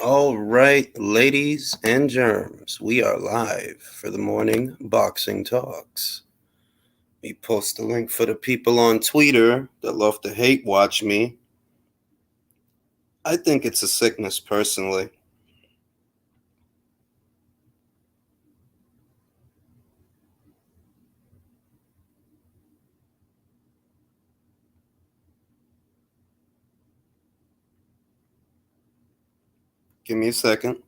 All right, ladies and germs, we are live for the morning boxing talks. We post a link for the people on Twitter that love to hate watch me. I think it's a sickness personally. Give me a second.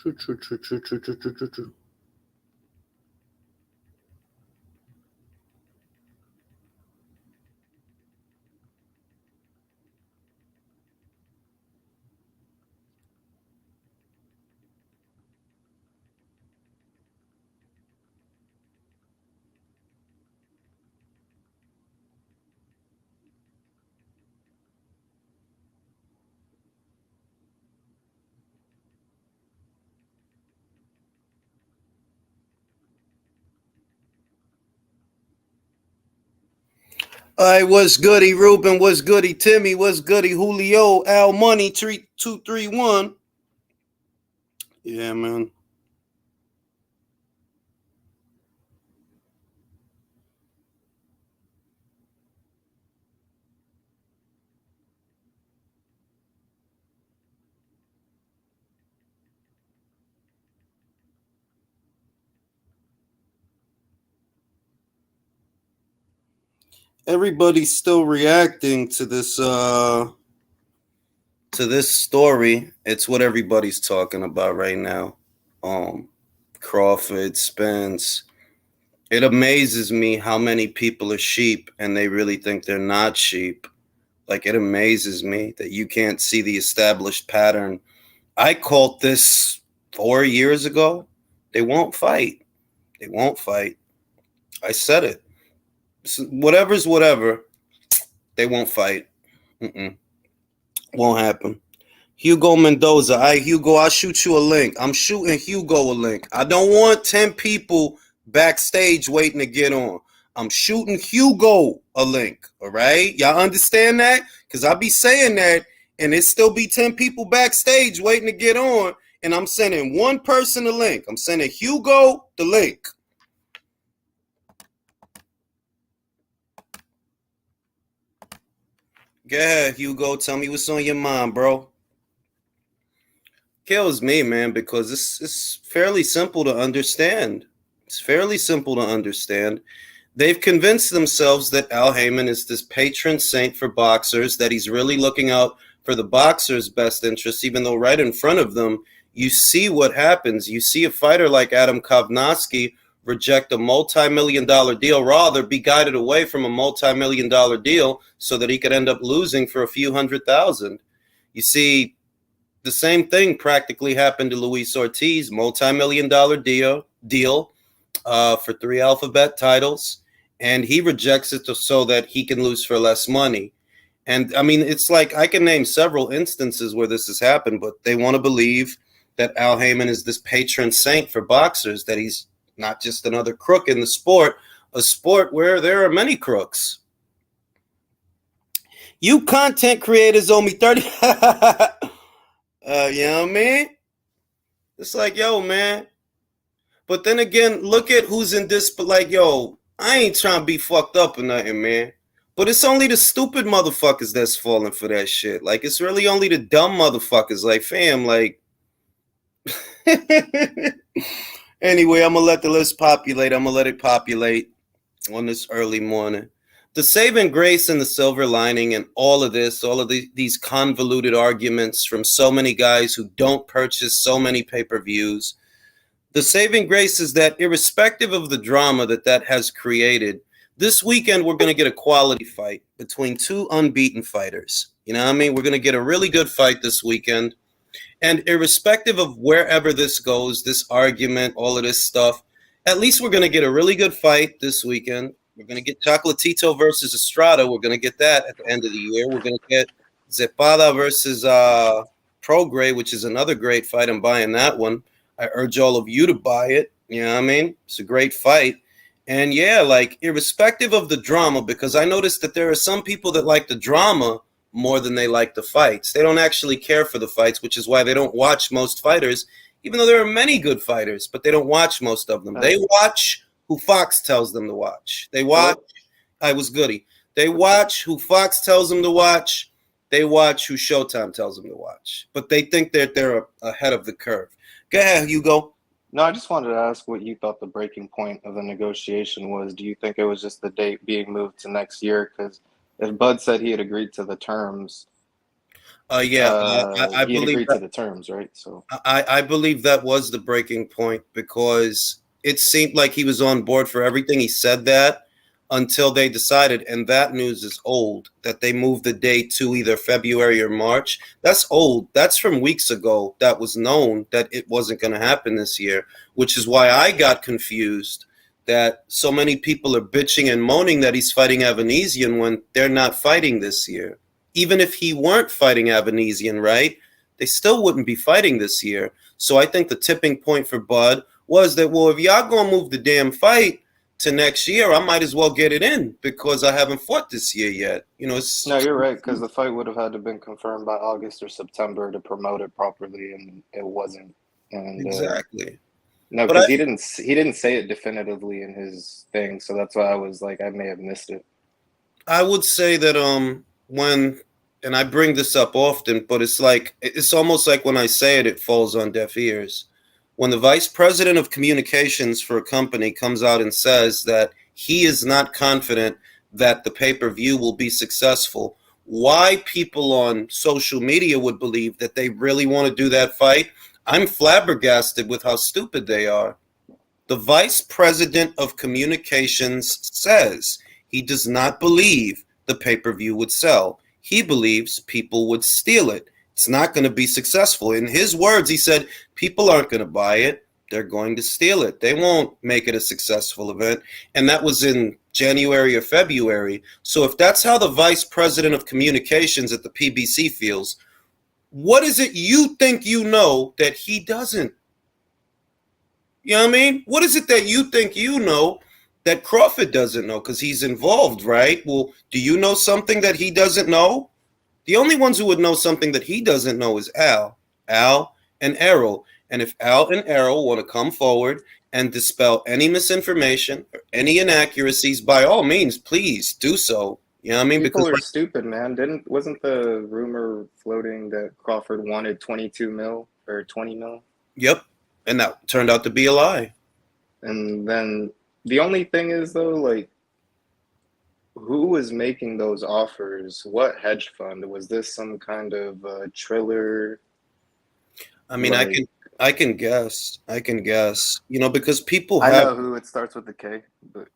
True. All right, what's goody, Ruben? What's goody, Timmy? What's goody, Julio? Al Money, 231. Yeah, man. Everybody's still reacting to this story. It's what everybody's talking about right now. Um, Crawford, Spence. It amazes me how many people are sheep and they really think they're not sheep. Like, it amazes me that you can't see the established pattern. I called this 4 years ago. They won't fight. They won't fight. I said it. Whatever's whatever. They won't fight. Mm-mm. Won't happen. Hugo Mendoza. Hugo, I'll shoot you a link. I'm shooting Hugo a link. I don't want 10 people backstage waiting to get on. I'm shooting Hugo a link. All right? Y'all understand that? Because I be saying that, and it still be 10 people backstage waiting to get on, and I'm sending one person the link. I'm sending Hugo the link. Go ahead, Hugo. Tell me what's on your mind, bro. Kills me, man, because it's fairly simple to understand. It's fairly simple to understand. They've convinced themselves that Al Heyman is this patron saint for boxers, that he's really looking out for the boxers' best interests, even though right in front of them, you see what happens. You see a fighter like Adam Kovnowski reject a multi-million-dollar deal, rather be guided away from a multi-million-dollar deal so that he could end up losing for a few $100,000. You see, the same thing practically happened to Luis Ortiz, multi-million-dollar deal for 3 alphabet titles, and he rejects it so that he can lose for less money. And I mean, it's like I can name several instances where this has happened, but they want to believe that Al Heyman is this patron saint for boxers, that he's not just another crook in the sport, a sport where there are many crooks. You content creators owe me 30. You know what I mean? It's like, yo, man. But then again, look at who's in this. Like, yo, I ain't trying to be fucked up or nothing, man. But it's only the stupid motherfuckers that's falling for that shit. Like, it's really only the dumb motherfuckers. Like, fam, like. Anyway, I'm going to let the list populate. I'm going to let it populate on this early morning. The saving grace and the silver lining and all of these convoluted arguments from so many guys who don't purchase so many pay-per-views. The saving grace is that irrespective of the drama that has created, this weekend we're going to get a quality fight between two unbeaten fighters. You know what I mean? We're going to get a really good fight this weekend. And irrespective of wherever this goes, this argument, all of this stuff, at least we're going to get a really good fight this weekend. We're going to get Chocolatito versus Estrada. We're going to get that at the end of the year. We're going to get Zepada versus Prograis, which is another great fight. I'm buying that one. I urge all of you to buy it. You know what I mean? It's a great fight. And yeah, like irrespective of the drama, because I noticed that there are some people that like the drama more than they like the fights. They don't actually care for the fights, which is why they don't watch most fighters, even though there are many good fighters, but they don't watch most of them. They watch who Fox tells them to watch. They watch, I was goody. They watch who Fox tells them to watch. They watch who Showtime tells them to watch. But they think that they're ahead of the curve. Go ahead, Hugo. No, I just wanted to ask what you thought the breaking point of the negotiation was. Do you think it was just the date being moved to next year? Because if Bud said he had agreed to the terms, I he had believe agreed that, to the terms, right? So I believe that was the breaking point because it seemed like he was on board for everything. He said that until they decided, and that news is old, that they moved the date to either February or March. That's old. That's from weeks ago. That was known that it wasn't going to happen this year, which is why I got confused that so many people are bitching and moaning that he's fighting Avanesian when they're not fighting this year. Even if he weren't fighting Avanesian, right, they still wouldn't be fighting this year. So I think the tipping point for Bud was that, well, if y'all going to move the damn fight to next year, I might as well get it in because I haven't fought this year yet. You know, no, you're right, because the fight would have had to been confirmed by August or September to promote it properly, and it wasn't. And exactly. no, But because he didn't say it definitively in his thing, so that's why I was like, I may have missed it. I would say that when, and I bring this up often, but it's almost like when I say it, it falls on deaf ears. When the vice president of communications for a company comes out and says that he is not confident that the pay-per-view will be successful, why people on social media would believe that they really want to do that fight, I'm flabbergasted with how stupid they are. The vice president of communications says he does not believe the pay-per-view would sell. He believes people would steal it. It's not going to be successful. In his words, he said, people aren't going to buy it. They're going to steal it. They won't make it a successful event. And that was in January or February. So if that's how the vice president of communications at the PBC feels, what is it you think you know that he doesn't? You know what I mean? What is it that you think you know that Crawford doesn't know? Because he's involved, right? Well, do you know something that he doesn't know? The only ones who would know something that he doesn't know is Al and Errol. And if Al and Errol want to come forward and dispel any misinformation or any inaccuracies, by all means, please do so. You know what I mean? People Because are stupid, man. Wasn't the rumor floating that Crawford wanted 22 mil or 20 mil? yep, and that turned out to be a lie. And then the only thing is though, like, who was making those offers? What hedge fund? Was this some kind of Triller? I mean, Like, I can guess. I can guess. You know, because people I have. know who it starts with the K, but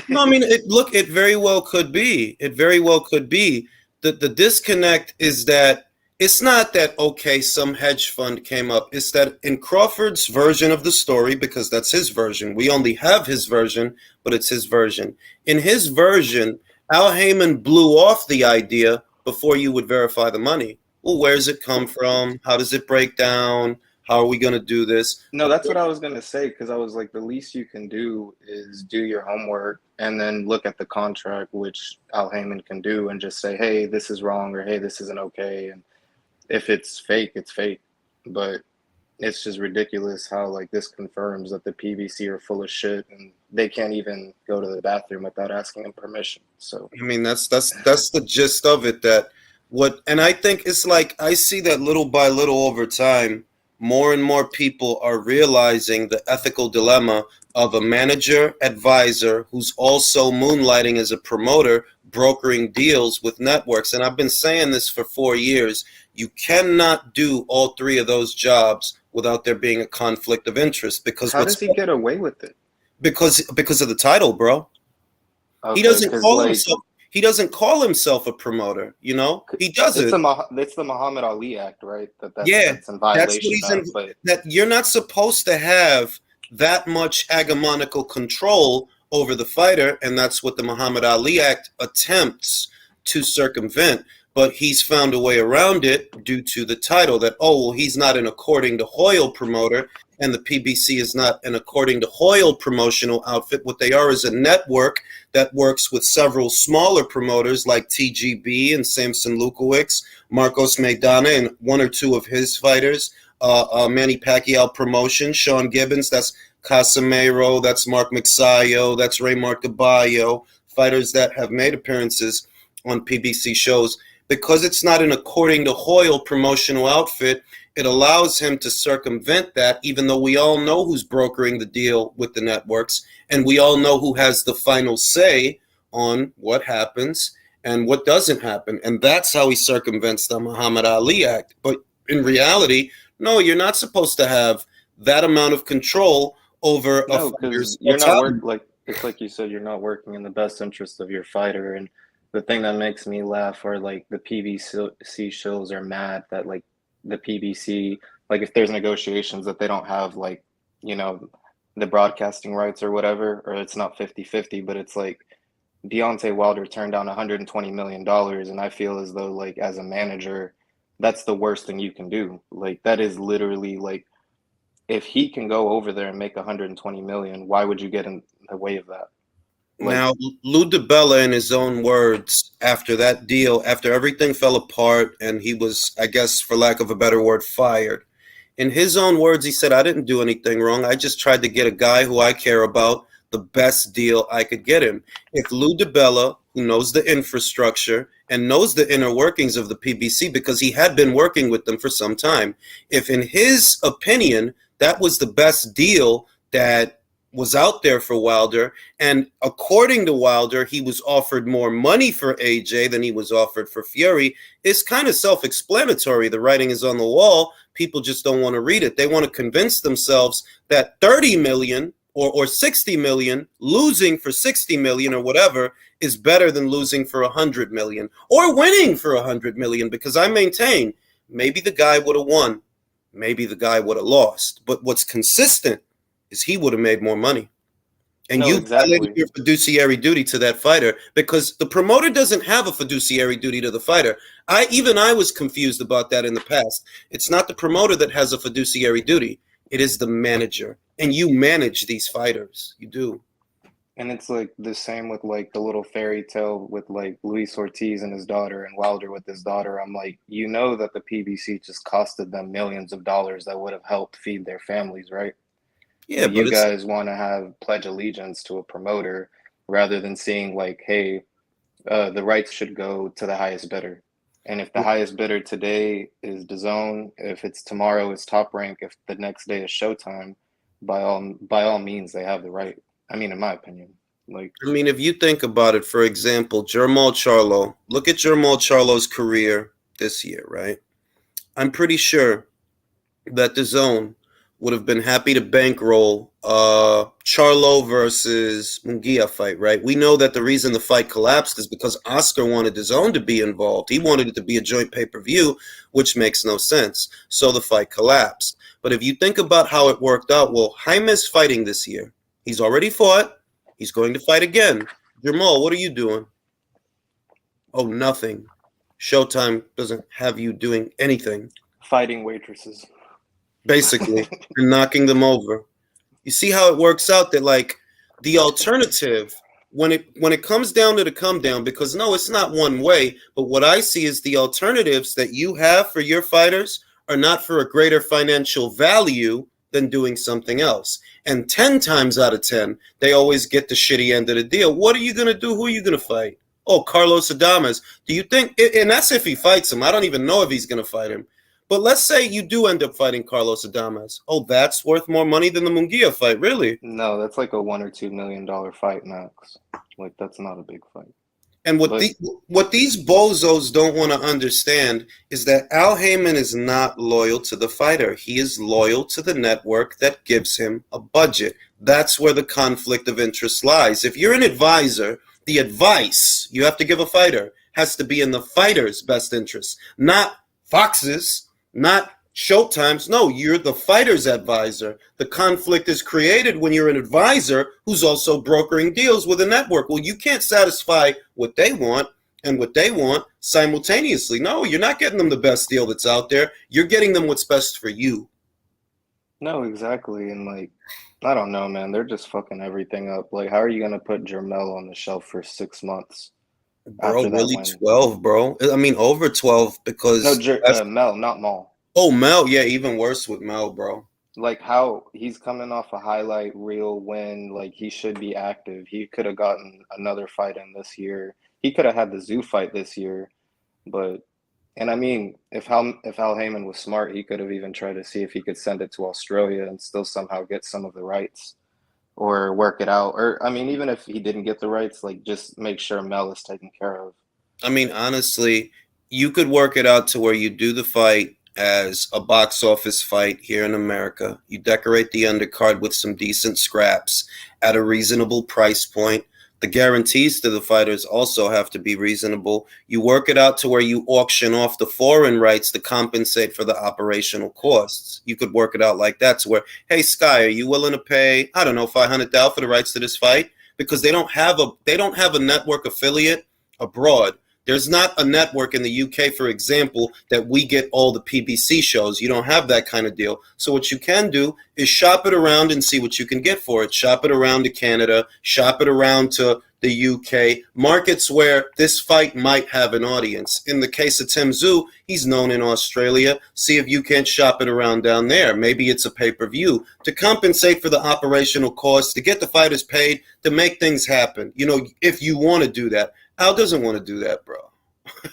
No, I mean, it very well could be. It very well could be. The disconnect is that it's not that, okay, some hedge fund came up. It's that in Crawford's version of the story, because that's his version, we only have his version, but it's his version. In his version, Al Heyman blew off the idea before you would verify the money. Well, where does it come from? How does it break down? How are we going to do this? no, that's what I was gonna say, because I was like, the least you can do is do your homework and then look at the contract, which Al Heyman can do, and just say, hey, this is wrong, or hey, this isn't okay. And if it's fake, it's fake. But it's just ridiculous how like this confirms that the PBC are full of shit and they can't even go to the bathroom without asking them permission. So I mean, that's the gist of it. And I think it's like I see that little by little over time, more and more people are realizing the ethical dilemma of a manager advisor who's also moonlighting as a promoter, brokering deals with networks. And I've been saying this for 4 years. You cannot do all three of those jobs without there being a conflict of interest. Because How does he get away with it? because of the title, bro. He Okay, doesn't because call like himself he doesn't call himself a promoter, you know? He doesn't. it's the Muhammad Ali Act, right? Yeah, That's in that's what violation he's in. of. But That you're not supposed to have that much hegemonical control over the fighter, and that's what the Muhammad Ali Act attempts to circumvent. But he's found a way around it due to the title that, oh, well, he's not an according to Hoyle promoter, and the PBC is not an according to Hoyle promotional outfit. What they are is a network that works with several smaller promoters like TGB and Samson Lukowicz, Marcos Maidana, and one or two of his fighters. Manny Pacquiao promotion, Sean Gibbons, that's Casimiro, that's Mark Mixayo, that's Raymar Caballo, fighters that have made appearances on PBC shows. Because it's not an according to Hoyle promotional outfit, it allows him to circumvent that, even though we all know who's brokering the deal with the networks, and we all know who has the final say on what happens and what doesn't happen. And that's how he circumvents the Muhammad Ali Act. But in reality, no, you're not supposed to have that amount of control over a no, because fighter's you're not autonomy. like it's like you said, you're not working in the best interest of your fighter. And the thing that makes me laugh are like the PBC shows are mad that like the PBC, like if there's negotiations that they don't have like, you know, the broadcasting rights or whatever, or it's not 50-50, but it's like Deontay Wilder turned down $120 million. And I feel as though like as a manager, that's the worst thing you can do. Like that is literally like if he can go over there and make 120 million, why would you get in the way of that? Like, Now, Lou DiBella, in his own words, after that deal, after everything fell apart and he was, I guess, for lack of a better word, fired, in his own words, he said, I didn't do anything wrong. I just tried to get a guy who I care about the best deal I could get him. If Lou DiBella, who knows the infrastructure and knows the inner workings of the PBC because he had been working with them for some time, if in his opinion that was the best deal that was out there for Wilder, and according to Wilder, he was offered more money for AJ than he was offered for Fury, it's kind of self-explanatory. The writing is on the wall. People just don't want to read it. They want to convince themselves that 30 million or 60 million, losing for 60 million or whatever, is better than losing for 100 million or winning for 100 million, because I maintain maybe the guy would have won, maybe the guy would have lost. But what's consistent is he would have made more money. And no, you violated exactly. your fiduciary duty to that fighter, because the promoter doesn't have a fiduciary duty to the fighter. I was confused about that in the past. It's not the promoter that has a fiduciary duty. It is the manager. And you manage these fighters. You do. And it's like the same with like the little fairy tale with like Luis Ortiz and his daughter and Wilder with his daughter. I'm like, you know that the PBC just costed them millions of dollars that would have helped feed their families, right? Yeah, But but you it's guys want to have pledge allegiance to a promoter rather than seeing like, hey, the rights should go to the highest bidder. And if the highest bidder today is DAZN, if it's tomorrow it's Top Rank, if the next day is Showtime, by all means they have the right. I mean, in my opinion, like I mean, if you think about it, for example, Jermall Charlo, look at Jermall Charlo's career this year, right? I'm pretty sure that the zone would have been happy to bankroll Charlo versus Munguia fight, right? We know that the reason the fight collapsed is because Oscar wanted his own to be involved. He wanted it to be a joint pay-per-view, which makes no sense. So the fight collapsed. But if you think about how it worked out, well, Jaime's fighting this year. He's already fought. He's going to fight again. Jamal, what are you doing? Oh, nothing. Showtime doesn't have you doing anything. fighting waitresses. Basically, and knocking them over. You see how it works out that like the alternative when it comes down to the come down, because no, it's not one way, but what I see is the alternatives that you have for your fighters are not for a greater financial value than doing something else. And 10 times out of 10, they always get the shitty end of the deal. What are you going to do? Who are you going to fight? Oh, Carlos Adames. Do you think, and that's if he fights him. I don't even know if he's going to fight him. But let's say you do end up fighting Carlos Adames. Oh, that's worth more money than the Munguia fight, really? No, that's like a $1 or $2 million fight max. Like that's not a big fight. And But what these bozos don't want to understand is that Al Heyman is not loyal to the fighter. He is loyal to the network that gives him a budget. That's where the conflict of interest lies. If you're an advisor, the advice you have to give a fighter has to be in the fighter's best interest, not Fox's, not Showtime's. No, you're the fighter's advisor. The conflict is created when you're an advisor who's also brokering deals with a network. Well, you can't satisfy what they want and what they want simultaneously. No, you're not getting them the best deal that's out there. You're getting them what's best for you. no, exactly. And like, I don't know, man. They're just fucking everything up. Like, how are you gonna put Jermel on the shelf for 6 months Bro, after that really win? 12, bro. I mean, over 12 No, because that's, Mel, not Maul. oh, Mel. Yeah, even worse with Mel, bro. Like how he's coming off a highlight reel win, like he should be active. He could have gotten another fight in this year. He could have had the Zoo fight this year, but and I mean, if Al Heyman was smart, he could have even tried to see if he could send it to Australia and still somehow get some of the rights or work it out. Or I mean, even if he didn't get the rights, like just make sure Mel is taken care of. I mean, honestly, you could work it out to where you do the fight as a box office fight here in America. You decorate the undercard with some decent scraps at a reasonable price point. The guarantees to the fighters also have to be reasonable. You work it out to where you auction off the foreign rights to compensate for the operational costs. You could work it out like that to where, hey, Sky, are you willing to pay, I don't know, $500,000 for the rights to this fight? Because they don't have a network affiliate abroad. There's not a network in the UK, for example, that we get all the PBC shows. You don't have that kind of deal. So what you can do is shop it around and see what you can get for it. Shop it around to Canada, shop it around to the UK, markets where this fight might have an audience. In the case of Tim Tszyu, he's known in Australia. See if you can't shop it around down there. Maybe it's a pay-per-view to compensate for the operational costs, to get the fighters paid, to make things happen. You know, if you want to do that. Al doesn't want to do that, bro.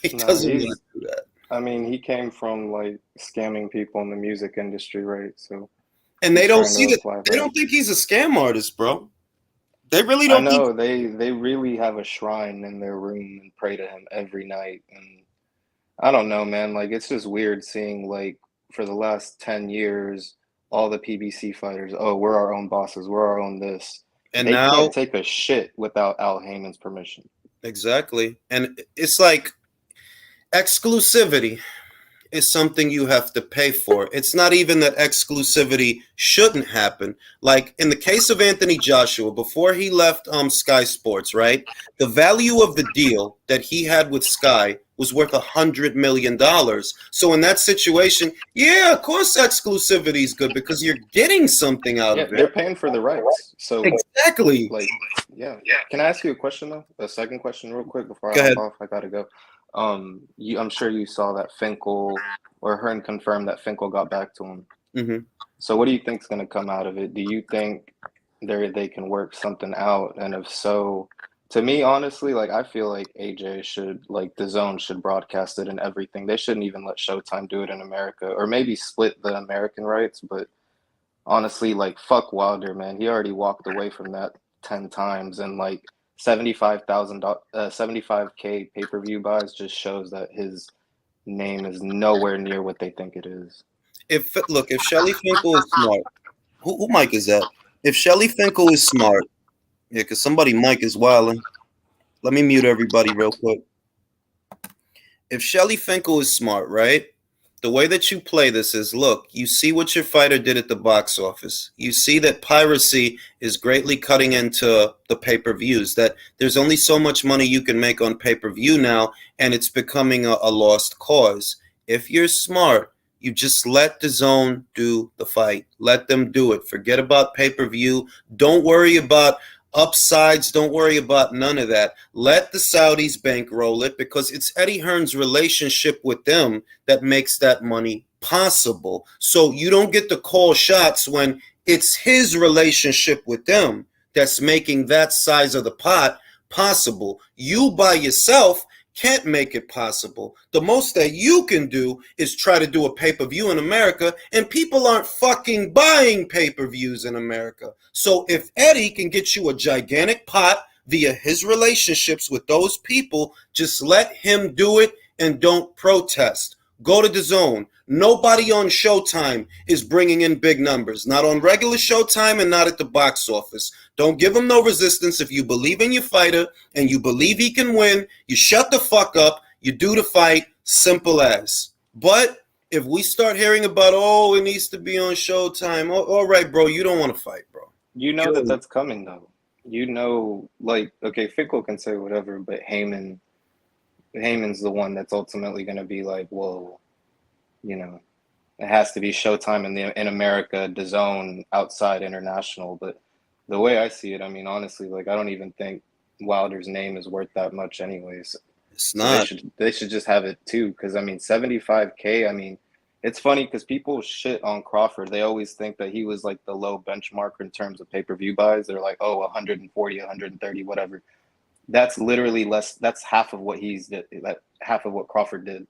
He No, doesn't want to do that. I mean, he came from like scamming people in the music industry, right? So And they he's don't trying to see that. apply They that. don't think he's a scam artist, bro. They really I don't think. know they really have a shrine in their room and pray to him every night. And I don't know, man. Like it's just weird seeing like for the last 10 years, all the PBC fighters, oh, we're our own bosses, we're our own this. And They now, can't take a shit without Al Heyman's permission. exactly. And it's like exclusivity is something you have to pay for. It's not even that exclusivity shouldn't happen. Like in the case of Anthony Joshua, before he left Sky Sports, right? The value of the deal that he had with Sky was worth $100 million. So in that situation, yeah, of course exclusivity is good because you're getting something out Yeah, of they're it. paying for the rights. So Exactly. like yeah. Can I ask you a question though? A second question real quick before I Go hop ahead. off. I gotta go. I'm sure you saw that Finkel or Hearn confirmed that Finkel got back to him. Hmm. So what do you think's gonna come out of it? Do you think they can work something out? And if so, to me, honestly, like I feel like AJ should like the zone should broadcast it and everything. They shouldn't even let Showtime do it in America, or maybe split the American rights, but honestly, like fuck Wilder, man. He already walked away from that 10 times, and like 75K pay-per-view buys just shows that his name is nowhere near what they think it is. If Shelly Finkel is smart, who Mike is that? If Shelly Finkel is smart, yeah, because somebody Mike is wilding. Let me mute everybody real quick. If Shelly Finkel is smart, right? The way that you play this is look, you see what your fighter did at the box office. You see that piracy is greatly cutting into the pay-per-views, that there's only so much money you can make on pay-per-view now, and it's becoming a lost cause. If you're smart, you just let the zone do the fight. Let them do it. Forget about pay-per-view. Don't worry about upsides. Don't worry about none of that. Let the Saudis bankroll it because it's Eddie Hearn's relationship with them that makes that money possible. So you don't get to call shots when it's his relationship with them that's making that size of the pot possible. You by yourself can't make it possible. The most that you can do is try to do a pay-per-view in America, and people aren't fucking buying pay-per-views in America. So if Eddie can get you a gigantic pot via his relationships with those people. Just let him do it and don't protest. Go to the zone. Nobody on Showtime is bringing in big numbers. Not on regular Showtime and not at the box office. Don't give him no resistance. If you believe in your fighter and you believe he can win, you shut the fuck up. You do the fight. Simple as. But if we start hearing about, oh, it needs to be on Showtime. Oh, all right, bro, you don't want to fight, bro. You know that that's coming, though. You know, like, okay, Fickle can say whatever, but Heyman's the one that's ultimately going to be like, whoa, you know, it has to be Showtime in America, DAZN, outside international. But the way I see it, I mean, honestly, like, I don't even think Wilder's name is worth that much anyways. It's So not. they should just have it too, because I mean, 75K. I mean, it's funny because people shit on Crawford. They always think that he was like the low benchmark in terms of pay-per-view buys. They're like, oh, 140, 130, whatever. That's literally less. That's half of what half of what Crawford did.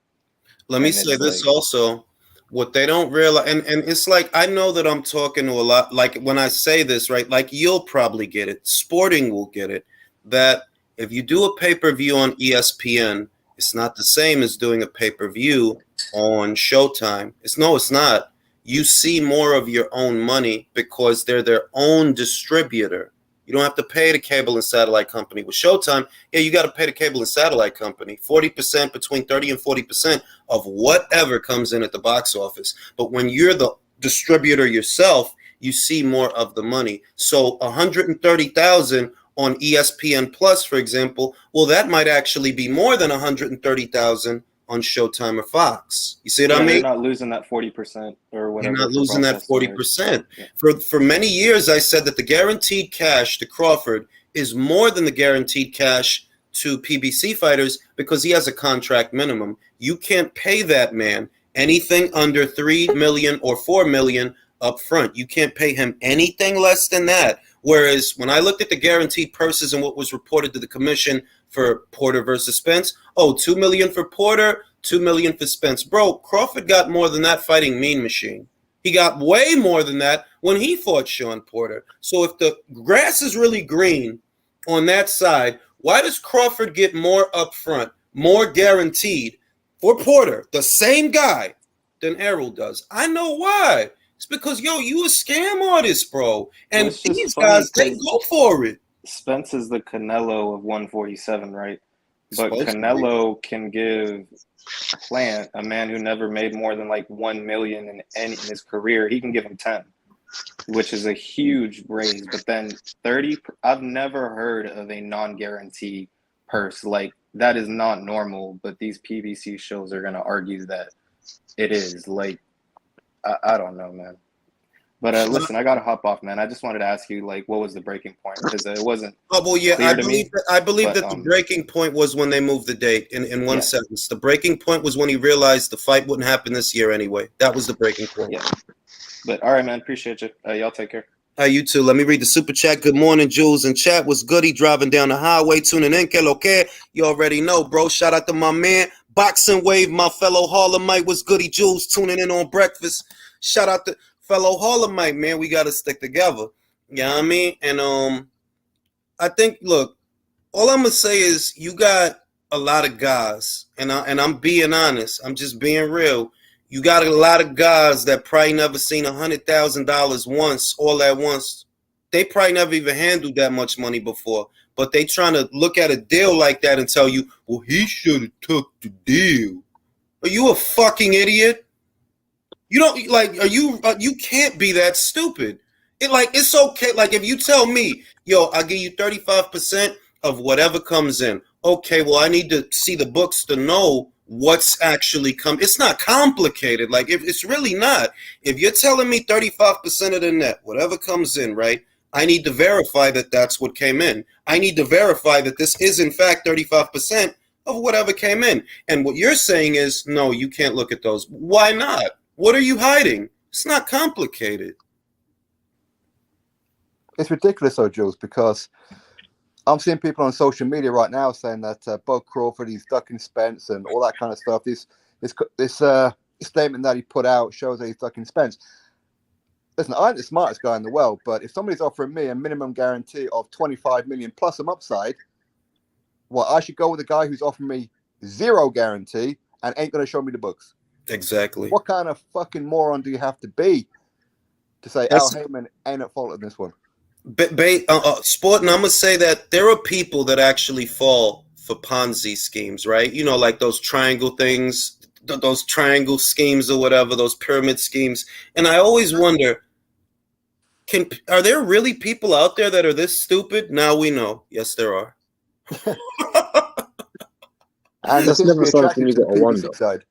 Let me And say it's this like, also. What they don't realize, and it's like, I know that I'm talking to a lot, like when I say this, right? Like you'll probably get it. Sporting will get it. That if you do a pay-per-view on ESPN, it's not the same as doing a pay-per-view on Showtime. It's not. You see more of your own money because they're their own distributor. You don't have to pay the cable and satellite company. With Showtime, yeah, you got to pay the cable and satellite company 40%, between 30 and 40% of whatever comes in at the box office. But when you're the distributor yourself, you see more of the money. So 130,000 on ESPN Plus, for example, well, that might actually be more than 130,000 on Showtime or Fox. You see what I yeah, they're mean? not losing that 40% or You're whatever not for losing that broadcasting rights. 40%. Yeah. For many years, I said that the guaranteed cash to Crawford is more than the guaranteed cash to PBC fighters because he has a contract minimum. You can't pay that man anything under 3 million or 4 million up front. You can't pay him anything less than that. Whereas when I looked at the guaranteed purses and what was reported to the commission for Porter versus Spence, oh, 2 million for Porter, 2 million for Spence. Bro, Crawford got more than that fighting Mean Machine. He got way more than that when he fought Sean Porter. So if the grass is really green on that side, why does Crawford get more up front, more guaranteed for Porter, the same guy, than Errol does? I know why. It's because, yo, you a scam artist, bro. Well, And it's just these funny guys, they because go for it. Spence is the Canelo of 147, right? But Supposed to be. Canelo can give Plant, a man who never made more than like 1 million in his career, he can give him 10, which is a huge raise. But then 30, I've never heard of a non-guarantee purse. Like, that is not normal, but these PBC shows are going to argue that it is. Like, I don't know, man. But listen, I got to hop off, man. I just wanted to ask you, like, what was the breaking point? Because it wasn't Oh, well, yeah, clear to me. I believe But that the breaking point was when they moved the date in one yeah, sentence. The breaking point was when he realized the fight wouldn't happen this year anyway. That was the breaking point. yeah. But all right, man. Appreciate you. Y'all take care. Hey, you too. Let me read the super chat. Good morning, Jules and chat. Was goody driving down the highway, tuning in. Que lo que? You already know, bro. Shout out to my man, Boxing Wave, my fellow Harlemite. Was goody, Jules, tuning in on breakfast. Shout out to fellow Harlemite, man. We got to stick together. You know what I mean? And I think, look, all I'm gonna say is you got a lot of guys, and I'm being honest. I'm just being real. You got a lot of guys that probably never seen $100,000 once, all at once. They probably never even handled that much money before, but they trying to look at a deal like that and tell you, well, he should have took the deal. Are you a fucking idiot? You don't like. Are you? You can't be that stupid. It's okay. Like if you tell me, yo, I'll give you 35% of whatever comes in. Okay, well, I need to see the books to know what's actually come. It's not complicated. Like if it's really not. If you're telling me 35% of the net, whatever comes in, right? I need to verify that that's what came in. I need to verify that this is in fact 35% of whatever came in. And what you're saying is, no, you can't look at those. Why not? What are you hiding? It's not complicated. It's ridiculous, though, Jules, because I'm seeing people on social media right now saying that Bob Crawford, he's ducking Spence and all that kind of stuff. This statement that he put out shows that he's ducking Spence. listen, I ain't the smartest guy in the world, but if somebody's offering me a minimum guarantee of 25 million plus some upside, well, I should go with a guy who's offering me zero guarantee and ain't going to show me the books. Exactly. What kind of fucking moron do you have to be to say Al Heyman ain't at fault in this one? Sport, and I'm gonna say that there are people that actually fall for Ponzi schemes, right? You know, like those triangle things, those triangle schemes or whatever, those pyramid schemes. And I always wonder, are there really people out there that are this stupid? Now we know. Yes, there are. And that's never something you to the got to wonder. PBC side.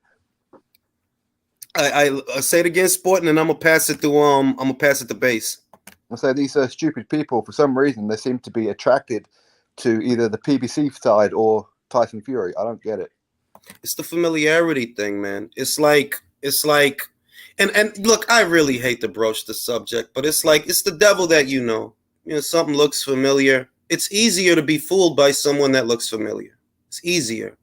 I say it again, Sport, and then I'm gonna pass it to I'm gonna pass it to Base. I say these stupid people, for some reason, they seem to be attracted to either the PBC side or Tyson Fury. I don't get it. It's the familiarity thing, man. It's like, and look, I really hate to broach the subject, but it's like, it's the devil that you know. You know, something looks familiar. It's easier to be fooled by someone that looks familiar. It's easier.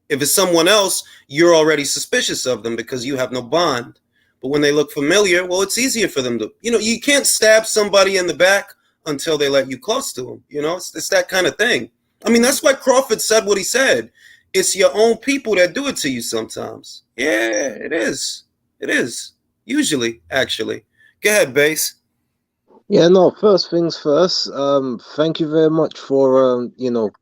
If it's someone else, you're already suspicious of them because you have no bond. But when they look familiar, well, it's easier for them to, you know, you can't stab somebody in the back until they let you close to them. You know, it's that kind of thing. I mean, that's why Crawford said what he said. It's your own people that do it to you sometimes. Yeah, it is. It is. Usually, actually. Go ahead, Base. Yeah, no, first things first. Thank you very much for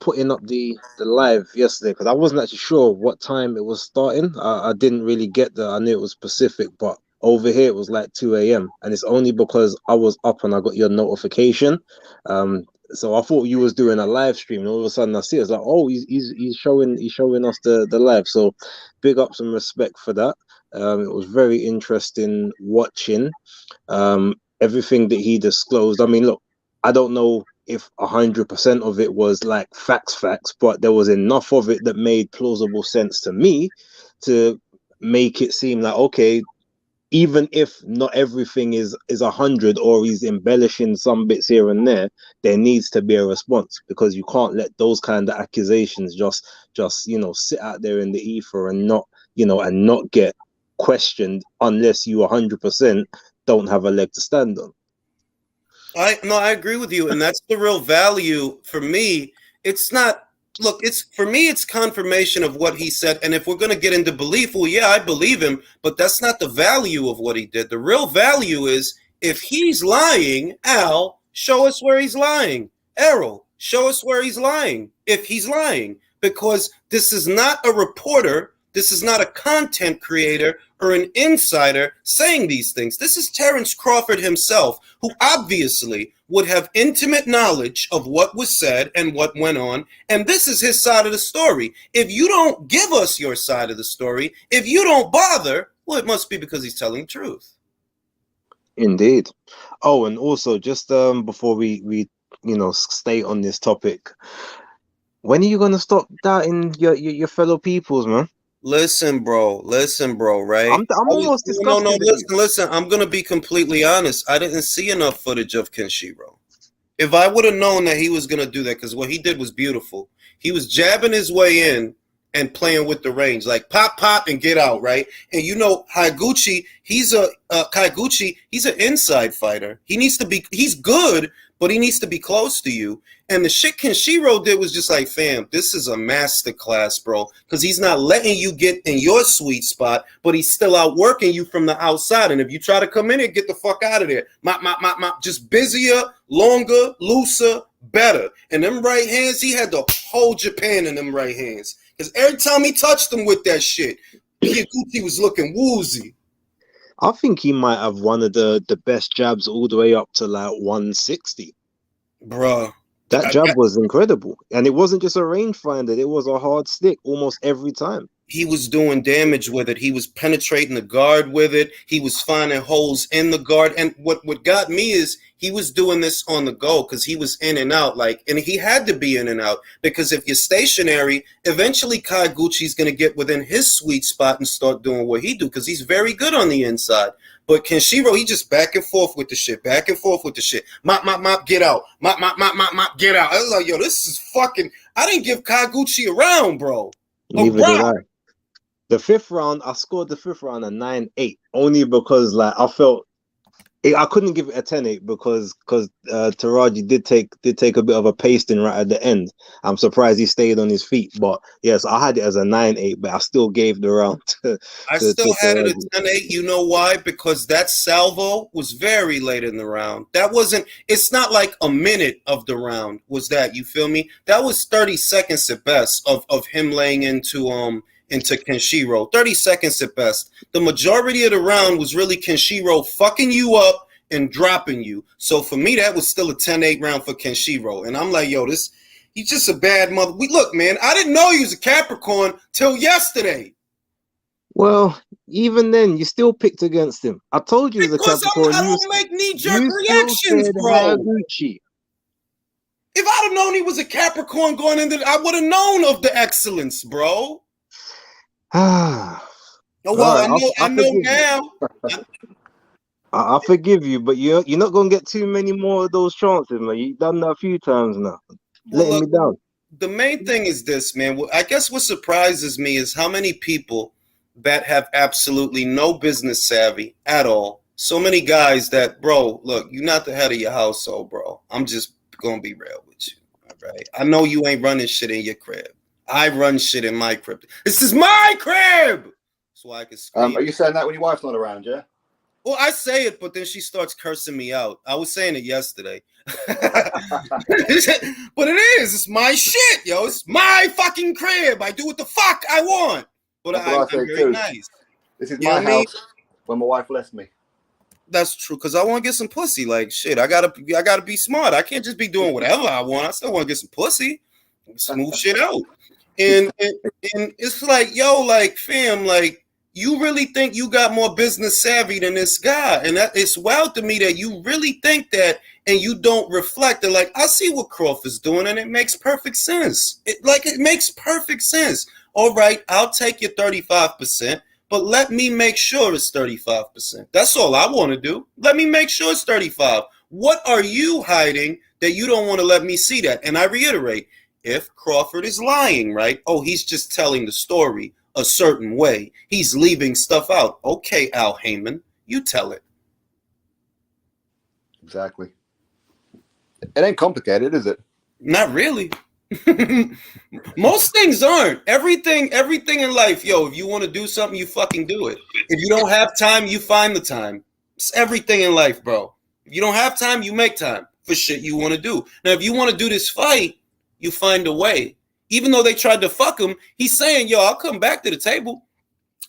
putting up the live yesterday, because I wasn't actually sure what time it was starting. I didn't really get that. I knew it was Pacific, but over here it was like 2 a.m. and it's only because I was up and I got your notification. So I thought you was doing a live stream, and all of a sudden I see it's like, oh, he's showing us the live. So big ups and respect for that. It was very interesting watching. Everything that he disclosed. I mean, look, I don't know if 100% of it was like facts, but there was enough of it that made plausible sense to me to make it seem like, okay, even if not everything is 100 or he's embellishing some bits here and there needs to be a response, because you can't let those kind of accusations just sit out there in the ether and not get questioned unless you 100% don't have a leg to stand on. I agree with you, and that's the real value for me. It's not, look, for me it's confirmation of what he said, and if we're going to get into belief, well, yeah, I believe him, but that's not the value of what he did. The real value is, if he's lying, Al, show us where he's lying. Errol, show us where he's lying, if he's lying, because this is not a reporter, this is not a content creator or an insider saying these things. This is Terrence Crawford himself, who obviously would have intimate knowledge of what was said and what went on. And this is his side of the story. If you don't give us your side of the story, if you don't bother, well, it must be because he's telling the truth. Indeed. Oh, and also just before we stay on this topic, when are you going to stop doubting your fellow peoples, man? Listen, bro, right? I'm almost disgusted. Listen, I'm going to be completely honest. I didn't see enough footage of Kenshiro. If I would have known that he was going to do that, because what he did was beautiful. He was jabbing his way in and playing with the range, like pop, and get out, right? And Higuchi, he's an inside fighter. He's good, but he needs to be close to you. And the shit Kenshiro did was just like, fam, this is a masterclass, bro. Because he's not letting you get in your sweet spot, but he's still outworking you from the outside. And if you try to come in here, get the fuck out of there. Just busier, longer, looser, better. And them right hands, he had the whole Japan in them right hands. Because every time he touched them with that shit, Higuchi was looking woozy. I think he might have one of the best jabs all the way up to like 160. Bruh. That jab was incredible. And it wasn't just a rangefinder. It was a hard stick almost every time. He was doing damage with it. He was penetrating the guard with it. He was finding holes in the guard. And what got me is he was doing this on the go because he was in and out. And he had to be in and out because if you're stationary, eventually Kaiguchi's going to get within his sweet spot and start doing what he do because he's very good on the inside. But Kenshiro, he just back and forth with the shit. Mop, get out. Mop, get out. I was like, yo, this is fucking... I didn't give Kaiguchi a round, bro. Neither did I. The fifth round, I scored the fifth round a 9-8, only because like I felt I couldn't give it a 10-8 because Taraji did take a bit of a pasting right at the end. I'm surprised he stayed on his feet. But yes, I had it as a 9-8, but I still gave the round I to still had it Taraji. at 10-8. You know why? Because that salvo was very late in the round. That wasn't, it's not like a minute of the round was that, you feel me? That was 30 seconds at best of him laying into Kenshiro. 30 seconds at best. The majority of the round was really Kenshiro fucking you up and dropping you. So for me, that was still a 10-8 round for Kenshiro. And I'm like, yo, he's just a bad mother. Look, man, I didn't know he was a Capricorn till yesterday. Well, even then, you still picked against him. I told you he was a Because Capricorn. I don't make knee-jerk You still reactions, said bro. Haraguchi. If I'd have known he was a Capricorn going into, I would have known of the excellence, bro. Ah. Oh well, Right, I know now. I forgive you, but you're not gonna get too many more of those chances, man. You've done that a few times now, Well, letting me down. The main thing is this, man. I guess what surprises me is how many people that have absolutely no business savvy at all. So many guys that, bro, look, you're not the head of your household, bro. I'm just gonna be real with you. All right. I know you ain't running shit in your crib. I run shit in my crib. This is my crib. That's why I can scream. Are you saying that when your wife's not around, yeah? Well, I say it, but then she starts cursing me out. I was saying it yesterday. But it is. It's my shit, yo. It's my fucking crib. I do what the fuck I want. But I'm very nice. This is my house when my wife left me. That's true, because I want to get some pussy. Like, shit, I gotta be smart. I can't just be doing whatever I want. I still want to get some pussy. Smooth shit out. And it's like, yo, like, fam, like, you really think you got more business savvy than this guy. And it's wild to me that you really think that and you don't reflect. And like, I see what Crawford's doing and it makes perfect sense. It makes perfect sense. All right, I'll take your 35%, but let me make sure it's 35%. That's all I want to do. Let me make sure it's 35. What are you hiding that you don't want to let me see that? And I reiterate, if Crawford is lying, right? Oh, he's just telling the story a certain way. He's leaving stuff out. Okay, Al Heyman, you tell it. Exactly. It ain't complicated, is it? Not really. Most things aren't. Everything in life, yo, if you want to do something, you fucking do it. If you don't have time, you find the time. It's everything in life, bro. If you don't have time, you make time for shit you want to do. Now, if you want to do this fight, you find a way. Even though they tried to fuck him, he's saying, yo, I'll come back to the table.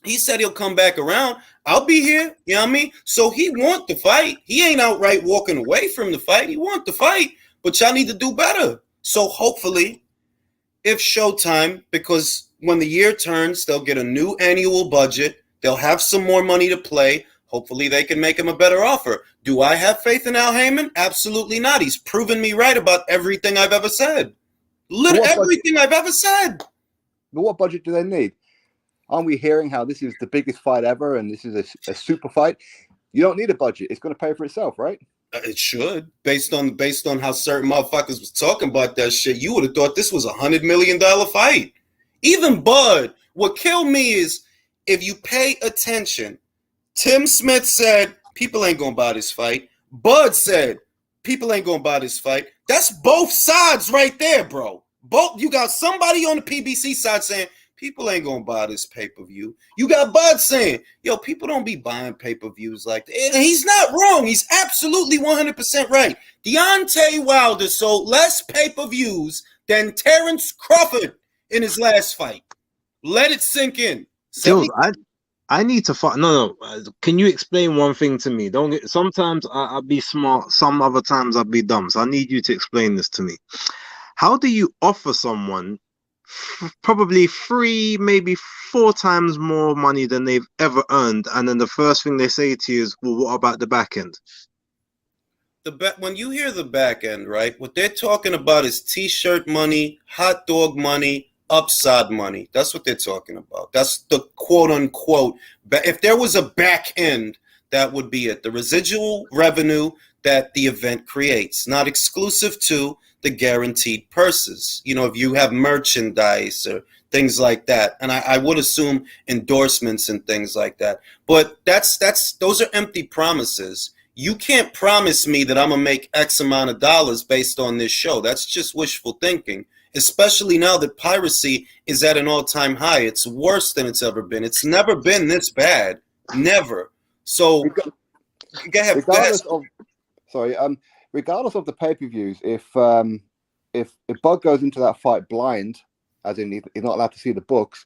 He said he'll come back around. I'll be here. You know what I mean? So he want the fight. He ain't outright walking away from the fight. He want the fight, but y'all need to do better. So hopefully, if Showtime, because when the year turns, they'll get a new annual budget. They'll have some more money to play. Hopefully they can make him a better offer. Do I have faith in Al Heyman? Absolutely not. He's proven me right about everything I've ever said. Everything I've ever said. But what budget do they need? Aren't we hearing how this is the biggest fight ever and this is a super fight? You don't need a budget. It's going to pay for itself, right? It should. Based on how certain motherfuckers was talking about that shit, you would have thought this was $100 million fight. Even Bud, what killed me is if you pay attention, Tim Smith said, people ain't going to buy this fight. Bud said, people ain't going to buy this fight. That's both sides right there, bro. You got somebody on the PBC side saying, people ain't going to buy this pay-per-view. You got Bud saying, yo, people don't be buying pay-per-views like that. And he's not wrong. He's absolutely 100% right. Deontay Wilder sold less pay-per-views than Terrence Crawford in his last fight. Let it sink in. Jules, I need to find. No. Can you explain one thing to me? Sometimes I'll be smart. Some other times I'll be dumb. So I need you to explain this to me. How do you offer someone probably 3, maybe 4 times more money than they've ever earned, and then the first thing they say to you is, well, what about the back end? When you hear the back end, right, what they're talking about is t-shirt money, hot dog money, upside money. That's what they're talking about. That's the quote unquote. If there was a back end, that would be it. The residual revenue that the event creates, not exclusive to the guaranteed purses. You know, if you have merchandise or things like that, and I would assume endorsements and things like that. But those are empty promises. You can't promise me that I'm gonna make X amount of dollars based on this show. That's just wishful thinking, especially now that piracy is at an all-time high. It's worse than it's ever been. It's never been this bad. Never. So go ahead. Regardless of, regardless of the pay-per-views, if Bud goes into that fight blind, as in he's not allowed to see the books,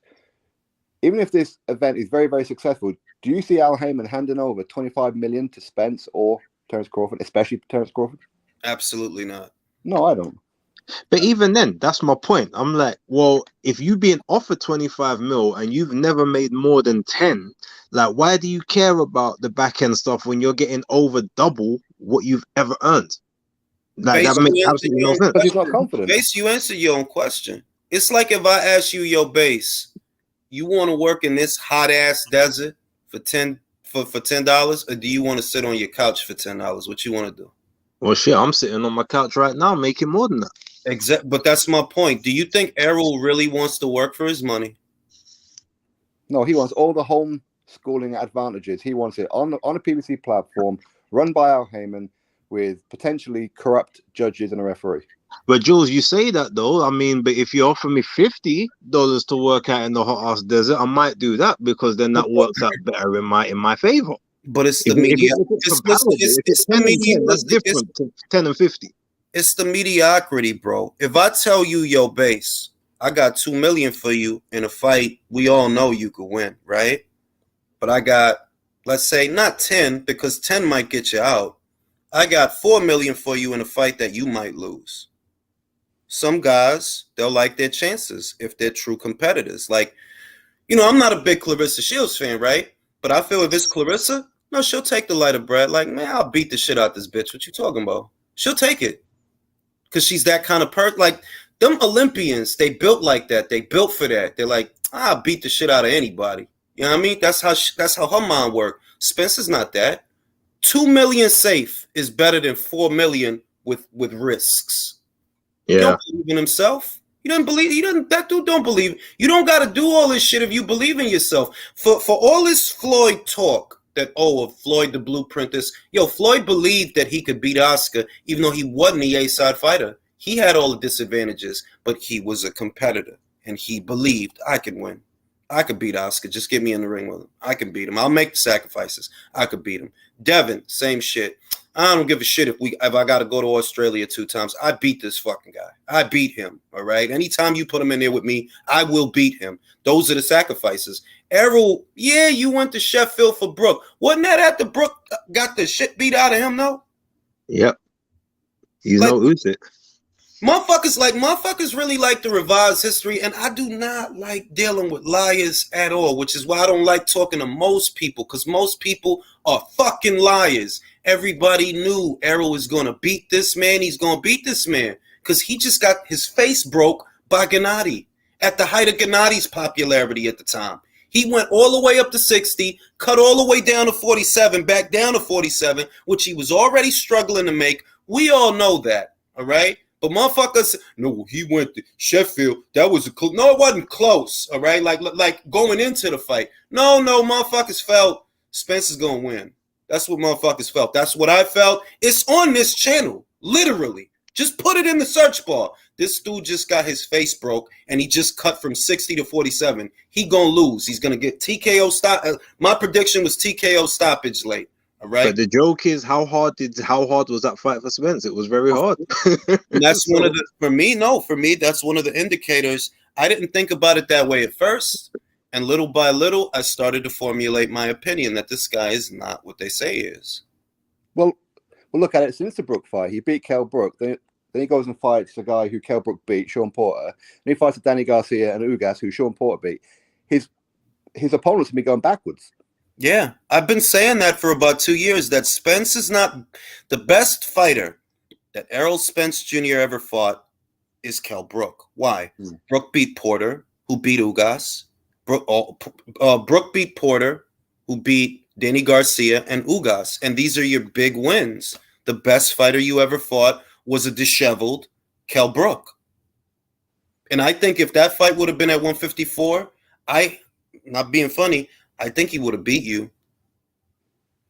even if this event is very, very successful, do you see Al Heyman handing over 25 million to Spence or Terence Crawford, especially Terence Crawford? Absolutely not. No, I don't. But even then, that's my point. I'm like, well, if you've been offered 25 mil and you've never made more than 10, like, why do you care about the back end stuff when you're getting over double what you've ever earned? Like, Base, that makes absolutely no sense. Because he's not confident. Base, you answer your own question. It's like if I ask you, yo, Base, you want to work in this hot ass desert for $10, or do you want to sit on your couch for $10? What you want to do? Well, shit, I'm sitting on my couch right now making more than that. But that's my point. Do you think Errol really wants to work for his money? No, he wants all the home schooling advantages. He wants it on a PBC platform run by Al Heyman with potentially corrupt judges and a referee. But Jules, you say that though. I mean, but if you offer me $50 to work out in the hot ass desert, I might do that because then that works out better in my favor. But it's the media. It's 10 and 10, that's different to 10 and 50. It's the mediocrity, bro. If I tell you, yo, Base, I got $2 million for you in a fight, we all know you could win, right? But I got, let's say, not 10 because 10 might get you out. I got $4 million for you in a fight that you might lose. Some guys, they'll like their chances if they're true competitors. Like, you know, I'm not a big Clarissa Shields fan, right? But I feel if it's Clarissa, no, she'll take the lighter bread. Like, man, I'll beat the shit out this bitch. What you talking about? She'll take it. Because she's that kind of person. Like, them Olympians, they built like that. They built for that. They're like, I'll beat the shit out of anybody. You know what I mean? That's how her mind works. Spencer's not that. 2 million safe is better than 4 million with risks. Yeah. He don't believe in himself. That dude don't believe. You don't got to do all this shit if you believe in yourself. For all this Floyd talk that, Floyd the blueprint is. Yo, Floyd believed that he could beat Oscar even though he wasn't the A-side fighter. He had all the disadvantages, but he was a competitor and he believed I could win. I could beat Oscar. Just get me in the ring with him. I can beat him. I'll make the sacrifices. I could beat him. Devin, same shit. I don't give a shit if I got to go to Australia 2 times. I beat this fucking guy. I beat him, all right? Anytime you put him in there with me, I will beat him. Those are the sacrifices. Errol, yeah, you went to Sheffield for Brooke. Wasn't that after Brooke got the shit beat out of him, though? Yep. You know who's it. Motherfuckers really like to revise history, and I do not like dealing with liars at all, which is why I don't like talking to most people, because most people are fucking liars. Everybody knew Errol was going to beat this man. He's going to beat this man because he just got his face broke by Gennady at the height of Gennady's popularity at the time. He went all the way up to 60, cut all the way down to 47, back down to 47, which he was already struggling to make. We all know that, all right? But motherfuckers, no, he went to Sheffield. That was no, it wasn't close, all right? Like going into the fight. No, motherfuckers felt Spencer's going to win. That's what motherfuckers felt. That's what I felt. It's on this channel, literally. Just put it in the search bar. This dude just got his face broke, and he just cut from 60 to 47. He gonna lose. He's gonna get TKO stop. My prediction was TKO stoppage late. All right. But the joke is, how hard was that fight for Spence? It was very hard. And that's one of the for me, that's one of the indicators. I didn't think about it that way at first. And little by little, I started to formulate my opinion that this guy is not what they say he is. Well, look at it. Since the Brook fight, he beat Kell Brook. Then he goes and fights the guy who Kell Brook beat, Sean Porter. And he fights Danny Garcia and Ugas, who Sean Porter beat. His opponents have been going backwards. Yeah, I've been saying that for about 2 years, that Spence is not the best fighter that Errol Spence Jr. ever fought is Kell Brook. Why? Brook beat Porter, who beat Ugas. Brook beat Porter, who beat Danny Garcia and Ugas. And these are your big wins. The best fighter you ever fought was a disheveled Kell Brook. And I think if that fight would have been at 154, not being funny, I think he would have beat you.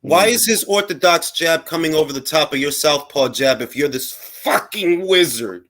Why is his orthodox jab coming over the top of your southpaw jab if you're this fucking wizard?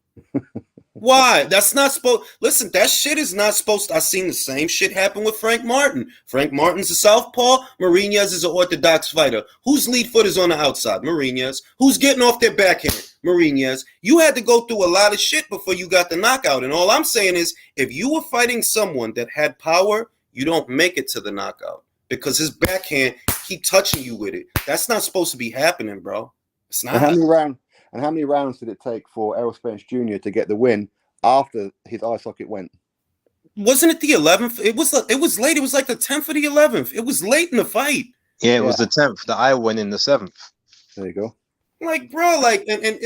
Why? That's not supposed. Listen, that shit is not supposed to. I seen the same shit happen with Frank Martin. Frank Martin's a southpaw. Marinez is an orthodox fighter. Whose lead foot is on the outside? Marinez. Who's getting off their backhand? Marinez. You had to go through a lot of shit before you got the knockout. And all I'm saying is, if you were fighting someone that had power, you don't make it to the knockout because his backhand keep touching you with it. That's not supposed to be happening, bro. It's not. And how many rounds did it take for Errol Spence Jr. to get the win after his eye socket went? Wasn't it the 11th? It was late. It was like the 10th or the 11th. It was late in the fight. Yeah, it was the 10th. The eye went in the 7th. There you go. Like, bro, like, and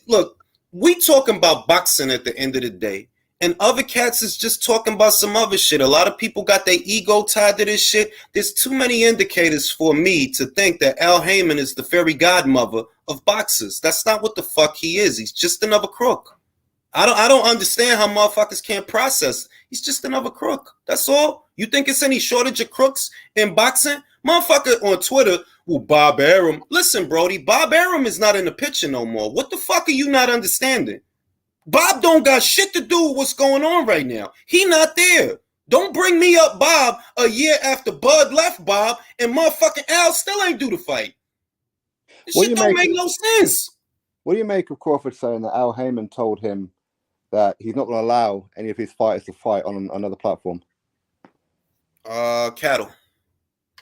look, we talking about boxing at the end of the day. And other cats is just talking about some other shit. A lot of people got their ego tied to this shit. There's too many indicators for me to think that Al Heyman is the fairy godmother of boxers. That's not what the fuck he is. He's just another crook. I don't understand how motherfuckers can't process. He's just another crook. That's all. You think it's any shortage of crooks in boxing? Motherfucker on Twitter, well, Bob Arum. Listen, Brody, Bob Arum is not in the picture no more. What the fuck are you not understanding? Bob don't got shit to do with what's going on right now. He not there. Don't bring me up Bob a year after Bud left Bob and motherfucking Al still ain't do the fight. This shit don't make no sense. What do you make of Crawford saying that Al Heyman told him that he's not going to allow any of his fighters to fight on another platform? Cattle.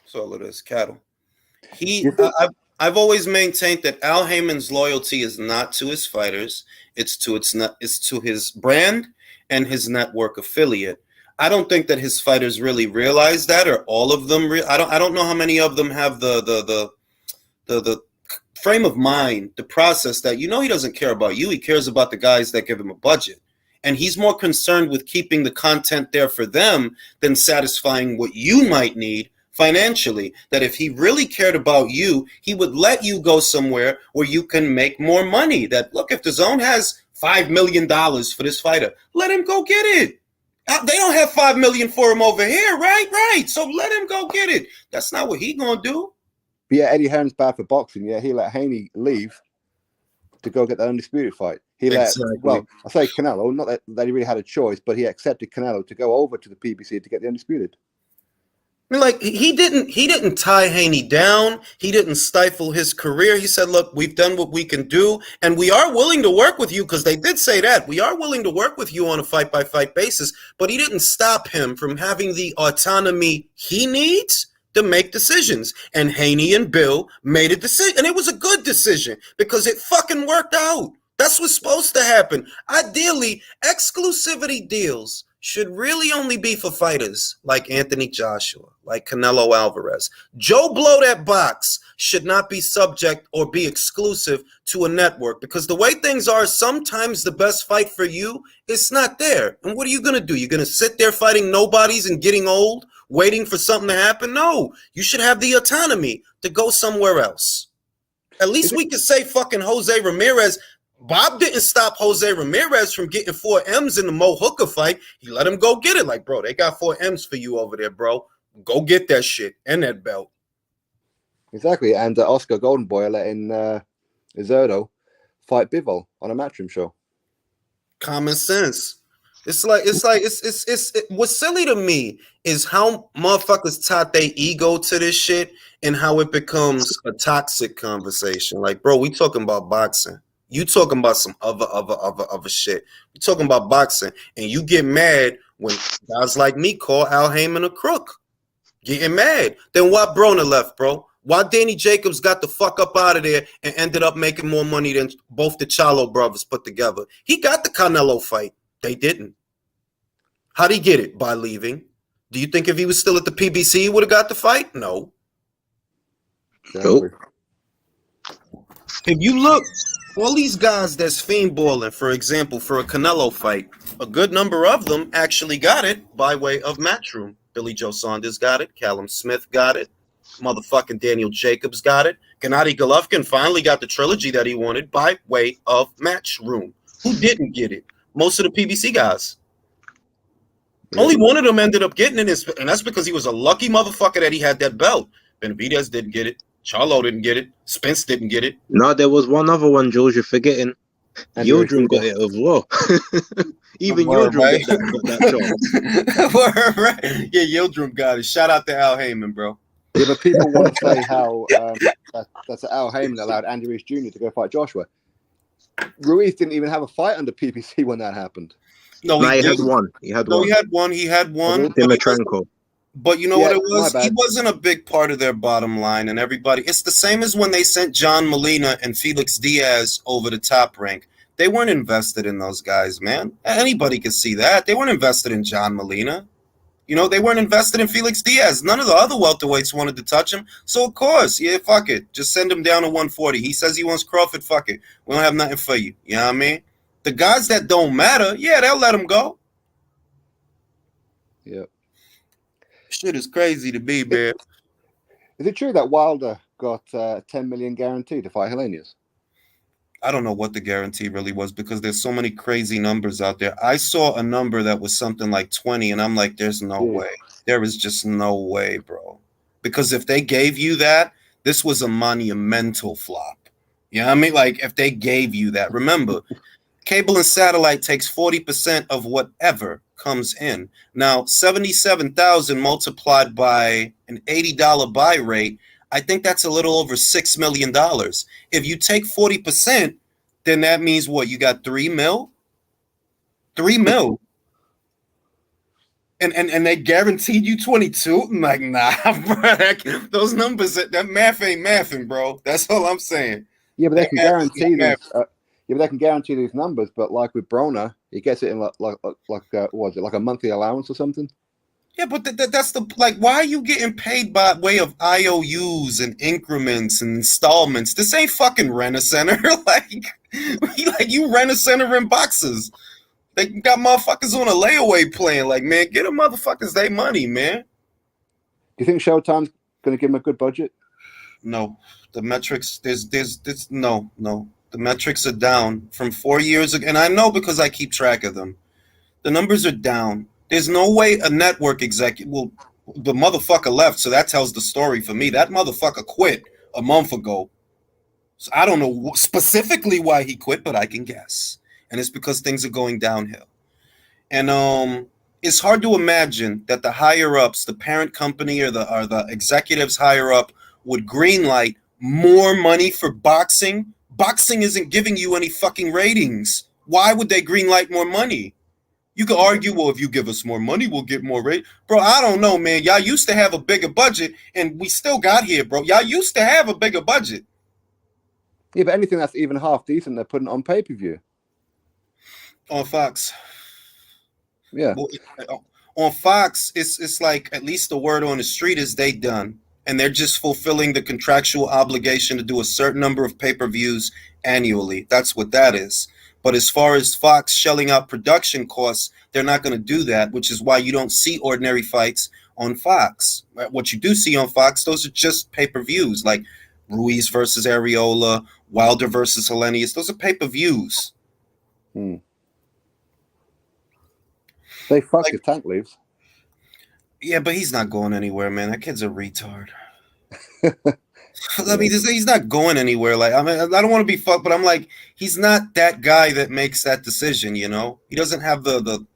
That's all it is, cattle. I've always maintained that Al Heyman's loyalty is not to his fighters. It's to his brand and his network affiliate. I don't think that his fighters really realize that, or all of them. I don't know how many of them have the frame of mind, the process that he doesn't care about you. He cares about the guys that give him a budget, and he's more concerned with keeping the content there for them than satisfying what you might need financially. That if he really cared about you, he would let you go somewhere where you can make more money. That, look, if the zone has $5 million for this fighter, let him go get it. They don't have $5 million for him over here, right? So let him go get it. That's not what he gonna do. But yeah, Eddie Hearn's bad for boxing. Yeah, he let Haney leave to go get that undisputed fight. I say Canelo, not that he really had a choice, but he accepted Canelo to go over to the PBC to get the undisputed. Like, he didn't tie Haney down. He didn't stifle his career. He said, look, we've done what we can do, and we are willing to work with you, because they did say that. We are willing to work with you on a fight-by-fight basis, but he didn't stop him from having the autonomy he needs to make decisions. And Haney and Bill made a decision, and it was a good decision because it fucking worked out. That's what's supposed to happen. Ideally, exclusivity deals should really only be for fighters like Anthony Joshua, like Canelo Alvarez. Joe Blow That Box should not be subject or be exclusive to a network, because the way things are, sometimes the best fight for you is not there. And what are you going to do? You're going to sit there fighting nobodies and getting old, waiting for something to happen? No, you should have the autonomy to go somewhere else. At least we could say fucking Jose Ramirez. Bob didn't stop Jose Ramirez from getting 4 M's in the Mo Hooker fight. He let him go get it. Like, bro, they got 4 M's for you over there, bro. Go get that shit and that belt. Exactly. And Oscar Golden Boy letting Izerdo fight Bivol on a Matchroom show. Common sense. It's what's silly to me is how motherfuckers taught their ego to this shit and how it becomes a toxic conversation. Like, bro, we talking about boxing. You talking about some other shit. You talking about boxing, and you get mad when guys like me call Al Heyman a crook. Getting mad. Then why Broner left, bro? Why Danny Jacobs got the fuck up out of there and ended up making more money than both the Charlo brothers put together? He got the Canelo fight. They didn't. How'd he get it? By leaving. Do you think if he was still at the PBC, he would have got the fight? No. Exactly. If you look, all these guys that's fiendballing, for example, for a Canelo fight, a good number of them actually got it by way of Matchroom. Billy Joe Saunders got it. Callum Smith got it. Motherfucking Daniel Jacobs got it. Gennady Golovkin finally got the trilogy that he wanted by way of Matchroom. Who didn't get it? Most of the PBC guys. Only one of them ended up getting it, and that's because he was a lucky motherfucker that he had that belt. Benavidez didn't get it. Charlo didn't get it. Spence didn't get it. No, there was one other one, Jules. You're forgetting. And Yildirim got it as well. Even Word, Yildirim right? got that chance. Word, right? Yeah, Yildirim got it. Shout out to Al Heyman, bro. Yeah, but people want to say how that's Al Heyman allowed Andy Ruiz Jr. to go fight Joshua. Ruiz didn't even have a fight under PBC when that happened. No, Nah, he he had didn't. one. He had No, one. he had one. He had one. Dimitrenko. But you know Yeah, what it my was? He bad. wasn't a big part of their bottom line, and everybody. It's the same as when they sent John Molina and Felix Diaz over the top rank. They weren't invested in those guys, man. Anybody could see that. They weren't invested in John Molina. You know, they weren't invested in Felix Diaz. None of the other welterweights wanted to touch him. So, of course, yeah, fuck it. Just send him down to 140. He says he wants Crawford, fuck it. We don't have nothing for you. You know what I mean? The guys that don't matter, yeah, they'll let him go. Yeah. Shit is crazy to be, man. Is it true that Wilder got 10 million guaranteed to fight Hellenius? I don't know what the guarantee really was because there's so many crazy numbers out there. I saw a number that was something like 20, and I'm like, there's no way. There is just no way, bro. Because if they gave you that, this was a monumental flop. You know what I mean? Like, if they gave you that. Remember, cable and satellite takes 40% of whatever comes in. Now, 77,000 multiplied by an $80 buy rate, I think that's a little over $6 million. If you take 40%, then that means what? You got 3 mil? 3 mil. And they guaranteed you 22? I'm like, nah, bro. Those numbers, that math ain't mathing, bro. That's all I'm saying. Yeah, but they can guarantee these. Yeah, but they can guarantee these numbers. But like with Broner, he gets it in like what was it, like a monthly allowance or something? Yeah, but that's the like. Why are you getting paid by way of IOUs and increments and installments? This ain't fucking Rent-A-Center. like you Rent-A-Center in boxes. They got motherfuckers on a layaway plan. Like, man, get them motherfuckers their money, man. Do you think Showtime's going to give him a good budget? No, the metrics. There's no. The metrics are down from 4 years ago, and I know because I keep track of them. The numbers are down. There's no way a network executive will. The motherfucker left, so that tells the story for me. That motherfucker quit a month ago. So I don't know specifically why he quit, but I can guess, and it's because things are going downhill. And it's hard to imagine that the higher ups, the parent company or the executives higher up, would greenlight more money for boxing. Boxing isn't giving you any fucking ratings. Why would they greenlight more money? You could argue, well, if you give us more money, we'll get more rate. Bro, I don't know, man. Y'all used to have a bigger budget, and we still got here, bro. Y'all used to have a bigger budget. Yeah, but anything that's even half decent, they're putting on pay-per-view. On Fox. Yeah. Well, on Fox, it's like at least the word on the street is they done. And they're just fulfilling the contractual obligation to do a certain number of pay-per-views annually. That's what that is. But as far as Fox shelling out production costs, they're not going to do that, which is why you don't see ordinary fights on Fox. What you do see on Fox, those are just pay-per-views, like Ruiz versus Areola, Wilder versus Hellenius. Those are pay-per-views. They fuck if Tank leaves. Yeah, but he's not going anywhere, man. That kid's a retard. I mean, he's not going anywhere. Like, I mean, I don't want to be fucked, but I'm like, he's not that guy that makes that decision. You know, he doesn't have the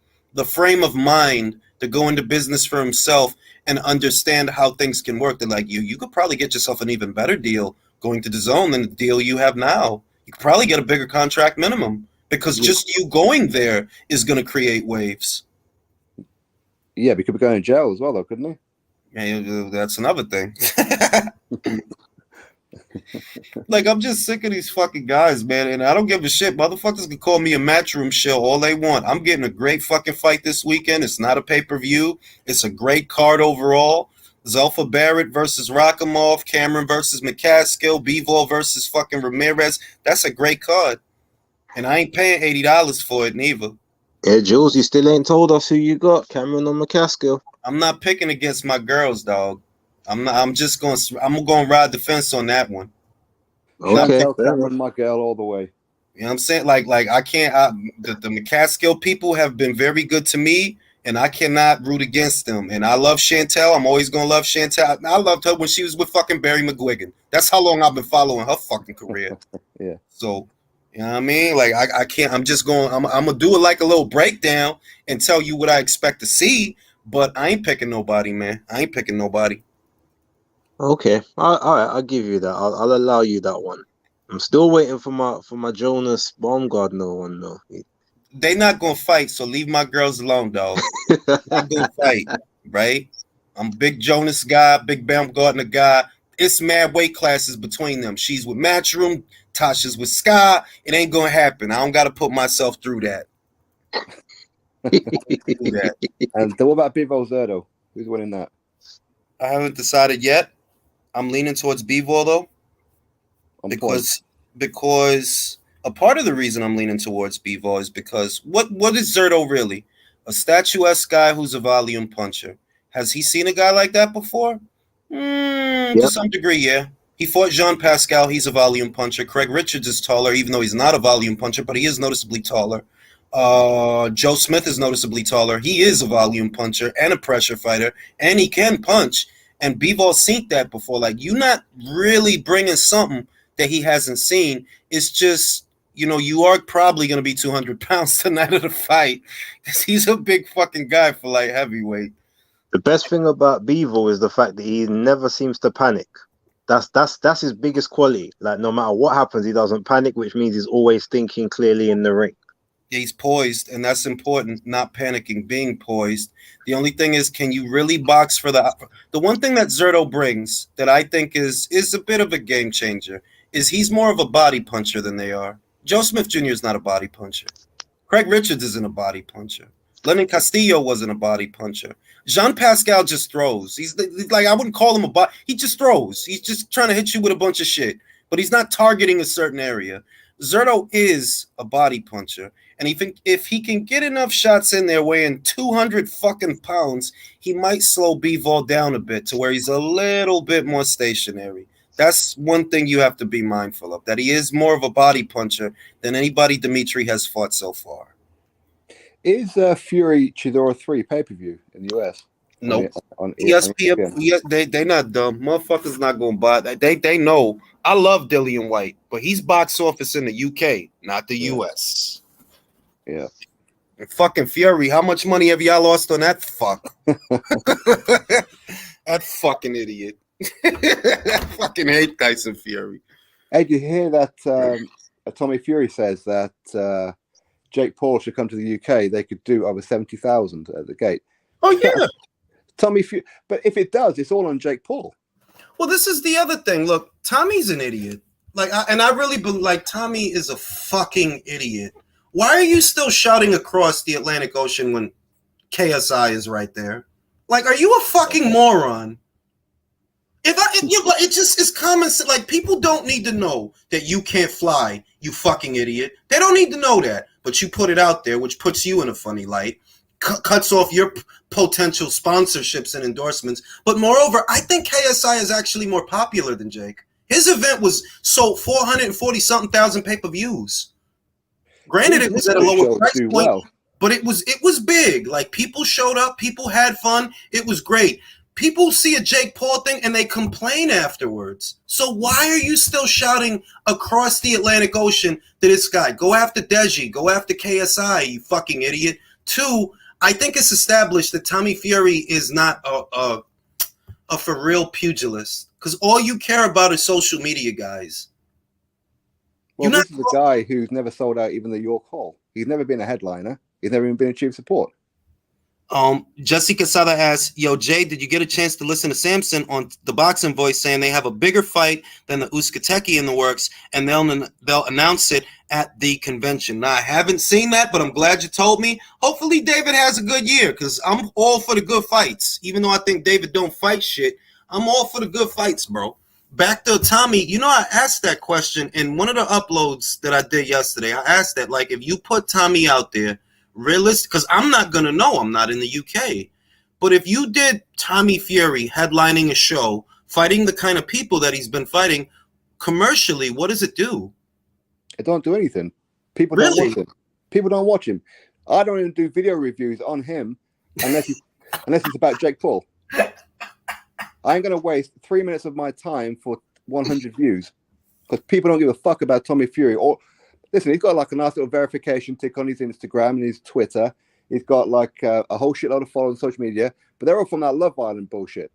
frame of mind to go into business for himself and understand how things can work. They're like, you could probably get yourself an even better deal going to the zone than the deal you have now. You could probably get a bigger contract minimum because just you going there is going to create waves. Yeah, but he could be going to jail as well, though, couldn't he? Yeah, that's another thing. Like, I'm just sick of these fucking guys, man, and I don't give a shit. Motherfuckers can call me a matchroom shill all they want. I'm getting a great fucking fight this weekend. It's not a pay-per-view. It's a great card overall. Zelfa Barrett versus Rakhimov, Cameron versus McCaskill, Bivol versus fucking Ramirez. That's a great card. And I ain't paying $80 for it neither. Yeah, Jules, you still ain't told us who you got, Cameron or McCaskill. I'm not picking against my girls, dog. I'm going to ride the fence on that one. Okay. Chantel Cameron, my girl, all the way. You know what I'm saying? Like I can't. The McCaskill people have been very good to me, and I cannot root against them. And I love Chantel. I'm always gonna love Chantel. I loved her when she was with fucking Barry McGuigan. That's how long I've been following her fucking career. Yeah. So, you know what I mean? Like I can't. I'm just going. I'm gonna do it like a little breakdown and tell you what I expect to see. But I ain't picking nobody, man. I ain't picking nobody. Okay, all right, I'll give you that. I'll allow you that one. I'm still waiting for my Jonas Baumgartner one though. They not gonna fight, so leave my girls alone, dog. Not gonna fight, right? I'm a big Jonas guy, big Baumgartner guy. It's mad weight classes between them. She's with Matchroom, Tasha's with Sky. It ain't gonna happen. I don't gotta put myself through that. And what about Bivol Zerto? Who's winning that? I haven't decided yet. I'm leaning towards Bivol though. On Because a part of the reason I'm leaning towards Bivol is because what is Zerto really? A statuesque guy who's a volume puncher. Has he seen a guy like that before? To some degree, yeah. He fought Jean Pascal. He's a volume puncher. Craig Richards is taller, even though he's not a volume puncher, but he is noticeably taller. Joe Smith is noticeably taller. He is a volume puncher and a pressure fighter, and he can punch. And Bivol's seen that before. Like, you're not really bringing something that he hasn't seen. It's just, you are probably going to be 200 pounds tonight of the fight because he's a big fucking guy for light heavyweight. The best thing about Bivol is the fact that he never seems to panic. That's his biggest quality. Like, no matter what happens, he doesn't panic, which means he's always thinking clearly in the ring. He's poised, and that's important. Not panicking, being poised. The only thing is, can you really box for the one thing that Zerto brings that I think is a bit of a game changer is he's more of a body puncher than they are. Joe Smith Jr. is not a body puncher. Craig Richards isn't a body puncher. Lennon Castillo wasn't a body puncher. Jean Pascal just throws. He's like, I wouldn't call him a body. He just throws. He's just trying to hit you with a bunch of shit, but he's not targeting a certain area. Zerto is a body puncher, and if he can get enough shots in there weighing 200 fucking pounds, he might slow Bivol down a bit to where he's a little bit more stationary. That's one thing you have to be mindful of, that he is more of a body puncher than anybody Dimitri has fought so far. Is Fury Chidora 3 pay-per-view in the US? Nope. On ESPN, they not dumb. Motherfuckers not going to buy that. They know. I love Dillian White, but he's box office in the UK, not the US. Yeah. And fucking Fury, how much money have y'all lost on that fuck? That fucking idiot. I fucking hate Tyson Fury. Hey, did you hear that Tommy Fury says that Jake Paul should come to the UK? They could do over 70,000 at the gate. Oh, yeah. Tommy Fury, but if it does, it's all on Jake Paul. Well, this is the other thing. Look, Tommy's an idiot. I really believe, Tommy is a fucking idiot. Why are you still shouting across the Atlantic Ocean when KSI is right there? Like, are you a fucking moron? It's common sense. Like, people don't need to know that you can't fly, you fucking idiot. They don't need to know that, but you put it out there, which puts you in a funny light. Cuts off your potential sponsorships and endorsements. But moreover, I think KSI is actually more popular than Jake. His event was sold 440-something thousand pay-per-views. Granted, it was at a lower price point, but it was big. Like, people showed up, people had fun. It was great. People see a Jake Paul thing and they complain afterwards. So why are you still shouting across the Atlantic Ocean to this guy? Go after Deji. Go after KSI, you fucking idiot. 2, I think it's established that Tommy Fury is not a for real pugilist, because all you care about is social media, guys. Well, this is a guy who's never sold out even the York Hall. He's never been a headliner. He's never even been a chief support. Jessica Sada asks, yo, Jay, did you get a chance to listen to Samson on the Boxing Voice saying they have a bigger fight than the Uskateki in the works, and they'll announce it at the convention? Now, I haven't seen that, but I'm glad you told me. Hopefully David has a good year, because I'm all for the good fights. Even though I think David don't fight shit, I'm all for the good fights, bro. Back to Tommy, I asked that question in one of the uploads that I did yesterday. I asked that, like, if you put Tommy out there, realistic, because I'm not going to know. I'm not in the UK. But if you did Tommy Fury headlining a show, fighting the kind of people that he's been fighting, commercially, what does it do? It don't do anything. People don't watch him. People don't watch him. I don't even do video reviews on him unless it's about Jake Paul. I ain't gonna waste 3 minutes of my time for 100 views because people don't give a fuck about Tommy Fury. Or listen, he's got like a nice little verification tick on his Instagram and his Twitter. He's got like a whole shitload of followers on social media, but they're all from that Love Island bullshit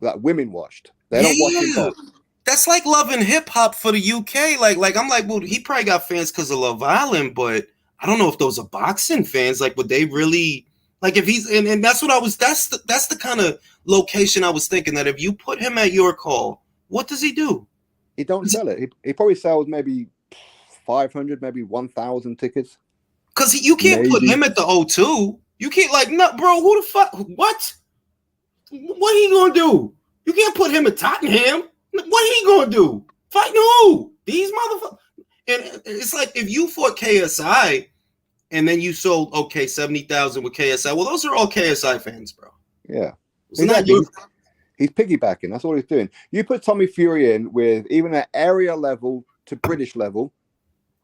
that women watched. They don't watch him box. That's like Love and Hip Hop for the UK. Like I'm like, well, he probably got fans because of Love Island, but I don't know if those are boxing fans. Like, would they really like if he's and that's what I was. That's the kind of location I was thinking that if you put him at your call, what does he do? He don't sell it. He probably sells maybe 500, maybe 1,000 tickets. Because you can't put him at the O2. You can't no, bro. Who the fuck? What? What he gonna do? You can't put him at Tottenham. What he gonna do? Fight who? These motherfuckers. And it's like if you fought KSI and then you sold 70,000 with KSI. Well, those are all KSI fans, bro. Yeah, exactly. He's piggybacking. That's all he's doing. You put Tommy Fury in with even an area level to British level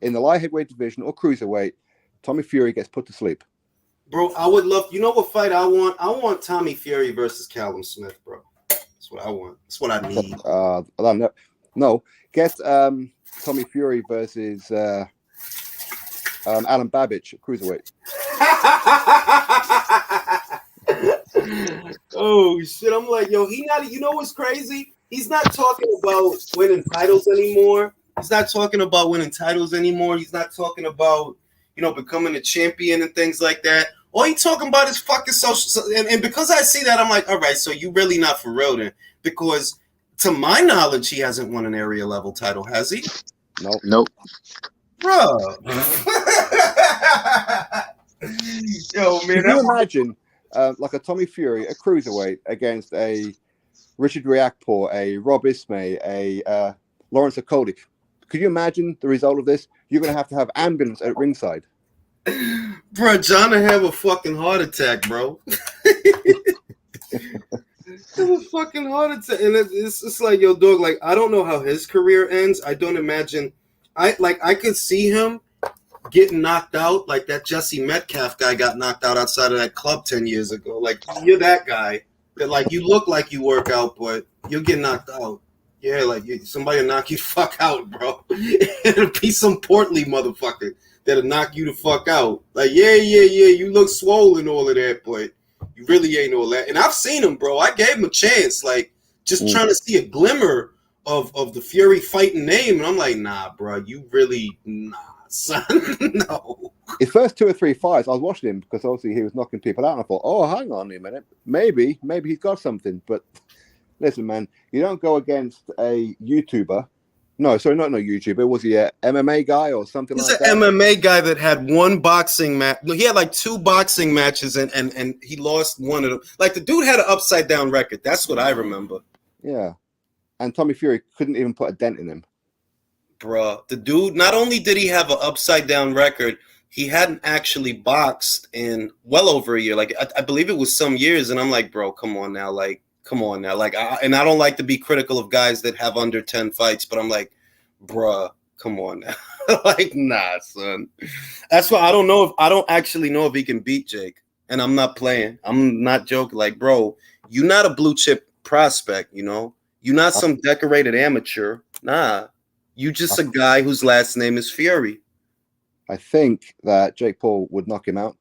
in the light heavyweight division or cruiserweight, Tommy Fury gets put to sleep. Bro, I would love. You know what fight I want? I want Tommy Fury versus Callum Smith, bro. That's what I want. That's what I need. No, get Tommy Fury versus Alan Babbage, cruiserweight. Oh shit! I'm like, yo, he not. You know what's crazy? He's not talking about winning titles anymore. He's not talking about winning titles anymore. He's not talking about becoming a champion and things like that. All he talking about is fucking social. And because I see that, I'm like, all right, so you really not for real then? Because to my knowledge, he hasn't won an area level title, has he? Nope. Bro. Yo, man. Can you imagine like a Tommy Fury, a cruiserweight, against a Richard Riakporhe, a Rob Ismay, a Lawrence Okolie? Could you imagine the result of this? You're going to have ambulance at ringside. Bro, John will have a fucking heart attack, bro. Have a fucking heart attack. And it's like, yo, dog, like, I don't know how his career ends. I don't imagine. I could see him getting knocked out like that Jesse Metcalf guy got knocked out outside of that club 10 years ago. Like, you're that guy that, like, you look like you work out, but you'll get knocked out. Yeah, like somebody will knock you fuck out, bro. It'll be some portly motherfucker that'll knock you the fuck out. Like, yeah, you look swollen, all of that, but you really ain't all that. And I've seen him, bro. I gave him a chance, like, just trying to see a glimmer of the Fury fighting name. And I'm like, nah, bro, you really, nah, son, no. His first 2 or 3 fights, I was watching him because obviously he was knocking people out. And I thought, oh, hang on a minute. Maybe he's got something, but... Listen, man, you don't go against a YouTuber. No, sorry, not no YouTuber. Was he a MMA guy or something like that? He's an MMA guy that had one boxing match. He had like 2 boxing matches and he lost one of them. Like the dude had an upside down record. That's what I remember. Yeah. And Tommy Fury couldn't even put a dent in him. Bruh, the dude, not only did he have an upside down record, he hadn't actually boxed in well over a year. Like I believe it was some years. And I'm like, bro, come on now. Like, I don't like to be critical of guys that have under 10 fights, but I'm like, bruh, come on now. Like, nah, son. That's why I don't actually know if he can beat Jake. And I'm not playing. I'm not joking. Like, bro, you're not a blue chip prospect, You're not some decorated amateur. Nah. You just a guy whose last name is Fury. I think that Jake Paul would knock him out.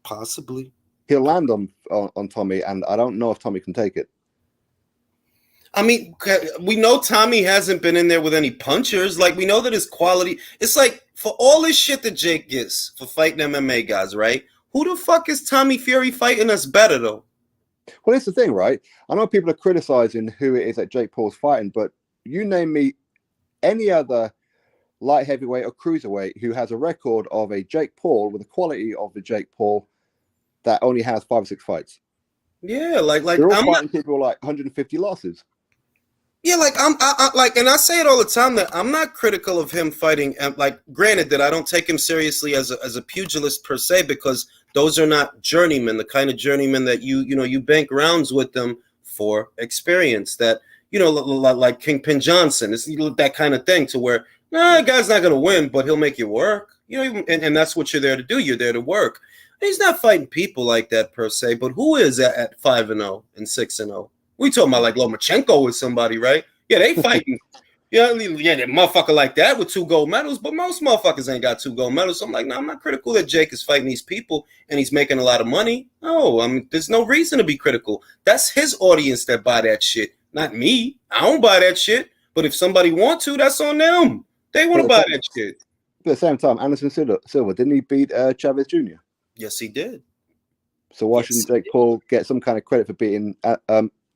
Possibly. He'll land on Tommy, and I don't know if Tommy can take it. I mean, we know Tommy hasn't been in there with any punchers. Like, we know that his quality... It's like, for all this shit that Jake gets for fighting MMA guys, right? Who the fuck is Tommy Fury fighting us better, though? Well, it's the thing, right? I know people are criticizing who it is that Jake Paul's fighting, but you name me any other light heavyweight or cruiserweight who has a record of a Jake Paul with the quality of the Jake Paul that only has 5 or 6 fights. Yeah, like they're all fighting people like 150 losses. Yeah, like I like, and I say it all the time that I'm not critical of him fighting. Like, granted that I don't take him seriously as a pugilist per se, because those are not journeymen, the kind of journeymen that you bank rounds with them for experience. That like Kingpin Johnson, it's that kind of thing to where the guy's not gonna win, but he'll make you work. You know, and that's what you're there to do. You're there to work. He's not fighting people like that per se, but who is at 5-0 and 6-0? We talking about like Lomachenko or somebody, right? Yeah, they fighting. Yeah, that motherfucker like that with 2 gold medals, but most motherfuckers ain't got 2 gold medals. So I'm like, no, I'm not critical that Jake is fighting these people and he's making a lot of money. No, I mean, there's no reason to be critical. That's his audience that buy that shit, not me. I don't buy that shit. But if somebody want to, that's on them. They want to buy that shit. But at the same time, Anderson Silva, didn't he beat Chavez Jr.? Yes, he did. So why shouldn't Jake Paul get some kind of credit for beating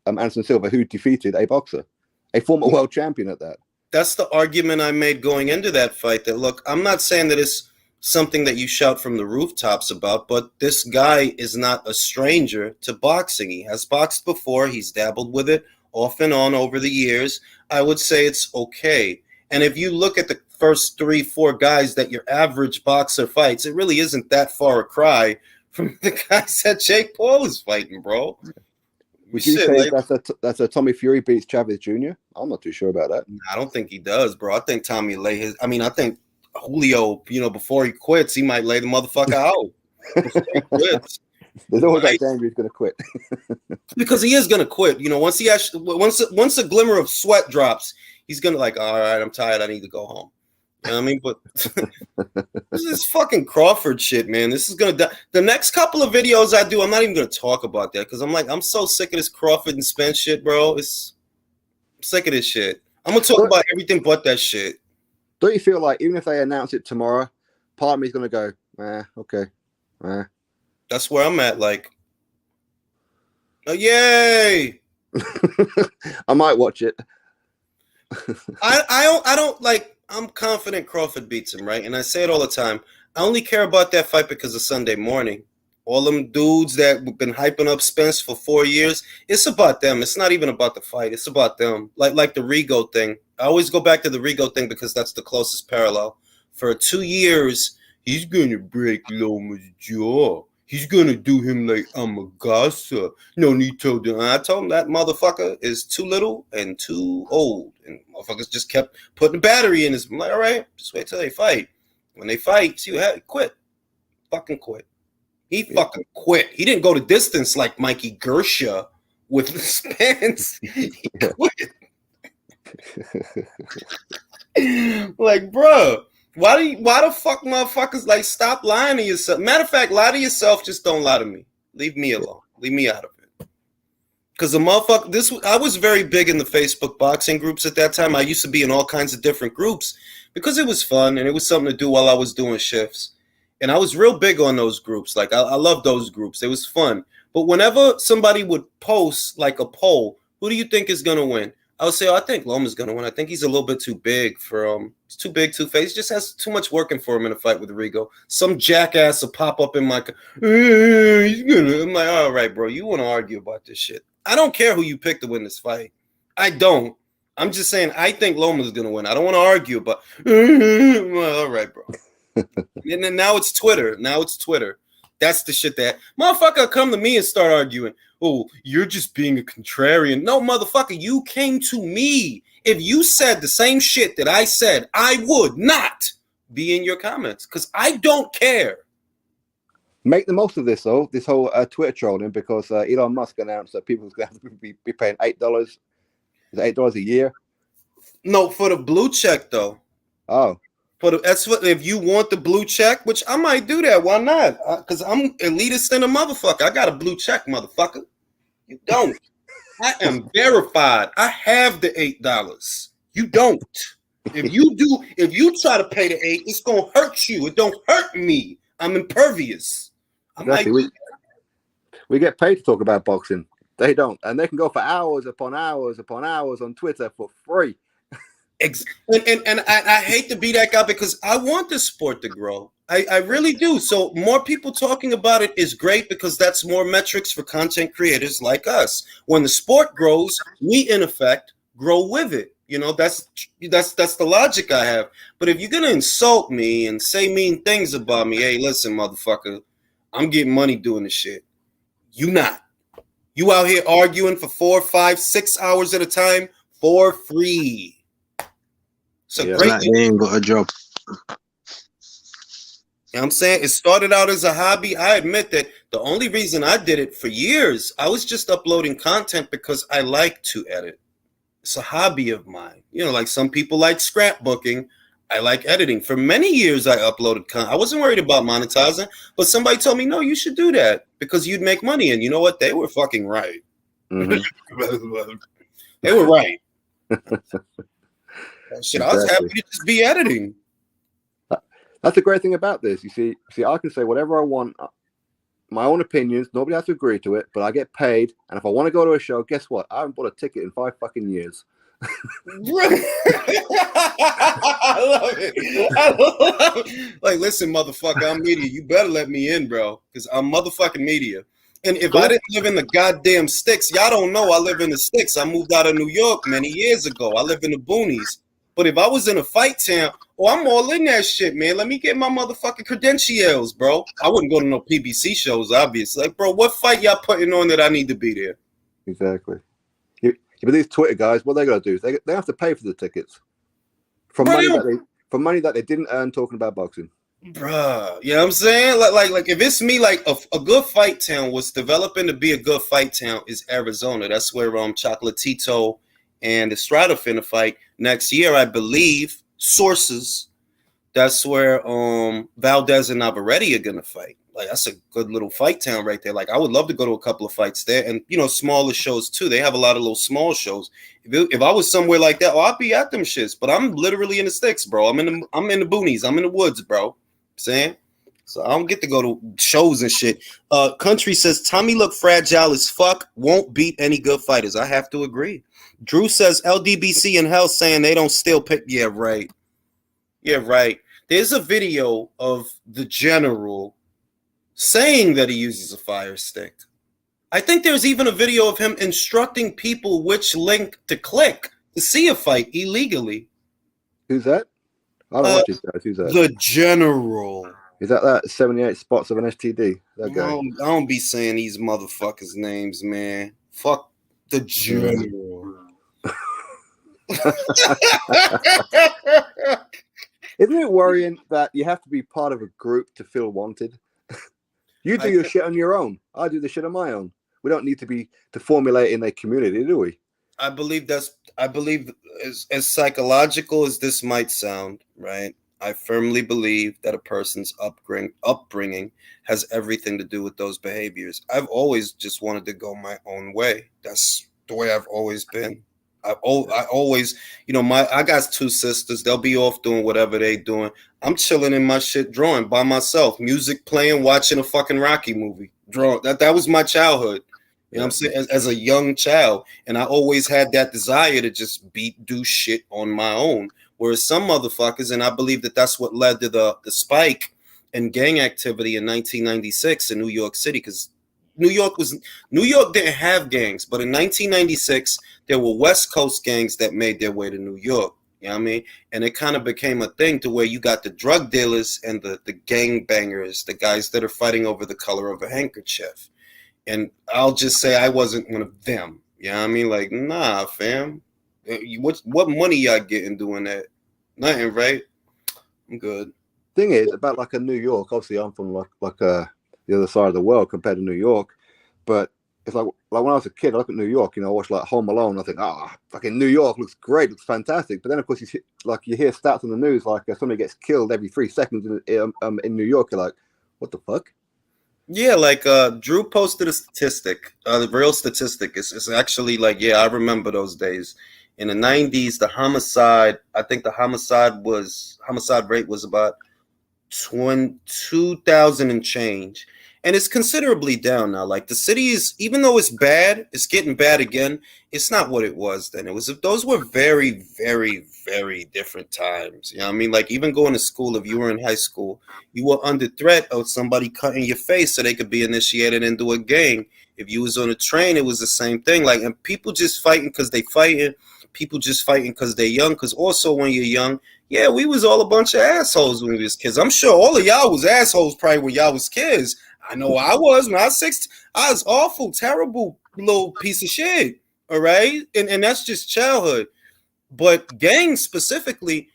Anderson Silva, who defeated a boxer, a former world champion at that? That's the argument I made going into that fight. That, look, I'm not saying that it's something that you shout from the rooftops about, but this guy is not a stranger to boxing. He has boxed before. He's dabbled with it off and on over the years. I would say it's okay. And if you look at the first 3-4 guys that your average boxer fights, it really isn't that far a cry from the guys that Jake Paul is fighting, bro. Would you say that's a Tommy Fury beats Chavez Jr.? I'm not too sure about that. I don't think he does, bro. I think Tommy lay his. I mean, I think Julio, before he quits, he might lay the motherfucker out. Before he quits. There's always that danger he's going to quit. Because he is going to quit. Once he actually, once a glimmer of sweat drops, he's going to like, all right, I'm tired. I need to go home. You know what I mean? But this is fucking Crawford shit, man. This is going to die. The next couple of videos I do, I'm not even going to talk about that because I'm so sick of this Crawford and Spence shit, bro. I'm sick of this shit. I'm going to talk about everything but that shit. Don't you feel like even if they announce it tomorrow, part of me is going to go, okay. That's where I'm at. Like, yay! I might watch it. I don't like. I'm confident Crawford beats him, right? And I say it all the time. I only care about that fight because of Sunday Morning. All them dudes that have been hyping up Spence for 4 years, it's about them. It's not even about the fight. It's about them. Like the Rigo thing. I always go back to the Rigo thing because that's the closest parallel. For 2 years, he's going to break Loma's jaw. He's going to do him like Amagasa. No need to do. I told him that motherfucker is too little and too old. And motherfuckers just kept putting battery in his. I'm like, all right, just wait till they fight. When they fight, see what happens. Quit. Fucking quit. He fucking quit. He didn't go to distance like Mikey Gersha with Spence. He quit. Like, bro. Why the fuck motherfuckers like stop lying to yourself? Matter of fact, lie to yourself, just don't lie to me. Leave me alone. Leave me out of it. Because the motherfucker, I was very big in the Facebook boxing groups at that time. I used to be in all kinds of different groups because it was fun and it was something to do while I was doing shifts. And I was real big on those groups. Like I love those groups. It was fun. But whenever somebody would post like a poll, who do you think is gonna win? I would say, I think Loma's gonna win. I think he's a little bit too big for he's too big, too fast. He just has too much working for him in a fight with Rigo. Some jackass will pop up in my he's gonna. I'm like, all right, bro, you want to argue about this shit. I don't care who you pick to win this fight. I don't. I'm just saying I think Loma's gonna win. I don't want to argue about all right, bro. And then now it's Twitter. That's the shit that motherfucker come to me and start arguing. Oh, you're just being a contrarian. No, motherfucker, you came to me. If you said the same shit that I said, I would not be in your comments because I don't care. Make the most of this, though, this whole Twitter trolling, because Elon Musk announced that people are going to have to be paying $8. Is it $8 a year? No, for the blue check, though. Oh. That's what, if you want the blue check, which I might do that. Why not? Because I'm elitist in a motherfucker. I got a blue check, motherfucker. You don't. I am verified. I have the $8. You don't. If you try to pay the $8, it's gonna hurt you. It don't hurt me. I'm impervious. We get paid to talk about boxing. They don't, and they can go for hours upon hours upon hours on Twitter for free. And I hate to be that guy because I want this sport to grow. I really do. So more people talking about it is great because that's more metrics for content creators like us. When the sport grows, we in effect grow with it. That's the logic I have. But if you're gonna insult me and say mean things about me, hey, listen, motherfucker, I'm getting money doing this shit. You not. You out here arguing for 4, 5, 6 hours at a time for free. So great. They ain't got a job. You know what I'm saying? It started out as a hobby. I admit that the only reason I did it for years, I was just uploading content because I like to edit. It's a hobby of mine. You know, like some people like scrapbooking. I like editing. For many years, I uploaded content. I wasn't worried about monetizing, but somebody told me, no, you should do that because you'd make money. And you know what? They were fucking right. Mhm. They were right. Shit, I was happy Exactly. to just be editing. That's the great thing about this. You see, I can say whatever I want, my own opinions. Nobody has to agree to it, but I get paid. And if I want to go to a show, guess what? I haven't bought a ticket in 5 fucking years. I love it. I love it. Like, listen, motherfucker, I'm media. You better let me in, bro, because I'm motherfucking media. And if I didn't live in the goddamn sticks, y'all don't know I live in the sticks. I moved out of New York many years ago. I live in the boonies. But if I was in a fight town, oh, I'm all in that shit, man. Let me get my motherfucking credentials, bro. I wouldn't go to no PBC shows, obviously. Like, bro, what fight y'all putting on that I need to be there? Exactly. But these Twitter guys, what they got to do? They have to pay for the tickets from Bro, money that they didn't earn talking about boxing. bruh, you know what I'm saying? Like if it's me, like a good fight town was developing to be a good fight town is Arizona. That's where Chocolatito and Estrada finna fight next year, I believe. Sources. That's where Valdez and Navarrete are gonna fight. Like that's a good little fight town right there. Like I would love to go to a couple of fights there, and you know smaller shows too. They have a lot of little small shows. If I was somewhere like that, oh, I'd be at them shits. But I'm literally in the sticks, bro. I'm in the boonies. I'm in the woods, bro. Saying, so I don't get to go to shows and shit. Country says Tommy look fragile as fuck. Won't beat any good fighters. I have to agree. Drew says LDBC in hell saying they don't still pick. Yeah, right. Yeah, right. There's a video of the general saying that he uses a fire stick. I think there's even a video of him instructing people which link to click to see a fight illegally. Who's that? I don't watch these guys. Who's that? The general. Is that 78 spots of an STD? That guy. I don't be saying these motherfuckers' names, man. Fuck the general. Isn't it worrying that you have to be part of a group to feel wanted? You do your shit on your own. I do the shit on my own. We don't need to formulate in a community, do we? I believe as psychological as this might sound, right? I firmly believe that a person's upbringing has everything to do with those behaviors. I've always just wanted to go my own way. That's the way I've always been. I always, you know, I got 2 sisters. They'll be off doing whatever they doing. I'm chilling in my shit, drawing by myself, music playing, watching a fucking Rocky movie. Drawing. That was my childhood. You know what I'm saying? As a young child. And I always had that desire to just do shit on my own. Whereas some motherfuckers, and I believe that that's what led to the spike in gang activity in 1996 in New York City, because New York didn't have gangs, but in 1996 there were West Coast gangs that made their way to New York. You know what I mean? And it kind of became a thing to where you got the drug dealers and the gang bangers, the guys that are fighting over the color of a handkerchief. And I'll just say I wasn't one of them. You know what I mean? Like, nah, fam. What money y'all getting doing that? Nothing, right? I'm good. Thing is, about like a New York, obviously I'm from the other side of the world compared to New York, but it's like when I was a kid, I look at New York, you know, I watch like Home Alone, I think, fucking New York looks great, looks fantastic. But then of course you hear stats on the news like somebody gets killed every 3 seconds in New York. You're like, what the fuck? Yeah, like Drew posted a statistic. The real statistic is actually like, yeah, I remember those days. In the 90s, I think the homicide rate was about 2,000 and change. And it's considerably down now. Like the city is, even though it's bad, it's getting bad again. It's not what it was then. Those were very, very, very different times. You know what I mean? Like even going to school, if you were in high school, you were under threat of somebody cutting your face so they could be initiated into a gang. If you was on a train, it was the same thing. Like, and people just fighting because they fighting. People just fighting because they're young. Because also when you're young, yeah, we was all a bunch of assholes when we was kids. I'm sure all of y'all was assholes probably when y'all was kids. I know I was when I was 16. I was awful, terrible little piece of shit. All right. And that's just childhood. But gangs specifically,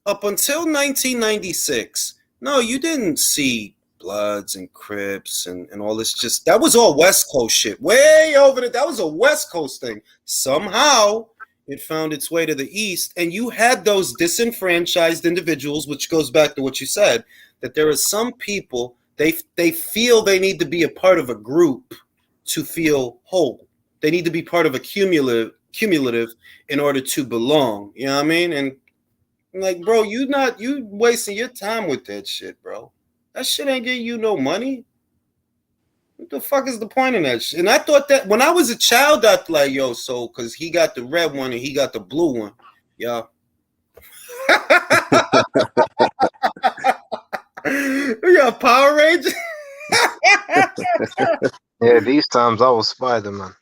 up until 1996, No, you didn't see Bloods and Crips and all this. Just that was all West Coast shit. Way over there. That was a West Coast thing. Somehow it found its way to the East, and you had those disenfranchised individuals, which goes back to what you said, that there are some people they feel they need to be a part of a group to feel whole. They need to be part of a cumulative in order to belong. You know what I mean? And like, bro, you wasting your time with that shit, bro. That shit ain't getting you no money. What the fuck is the point of that shit? And I thought that when I was a child, I was like, yo, so because he got the red one and he got the blue one. Yeah. We got Power Rangers. Yeah, these times I was Spider-Man.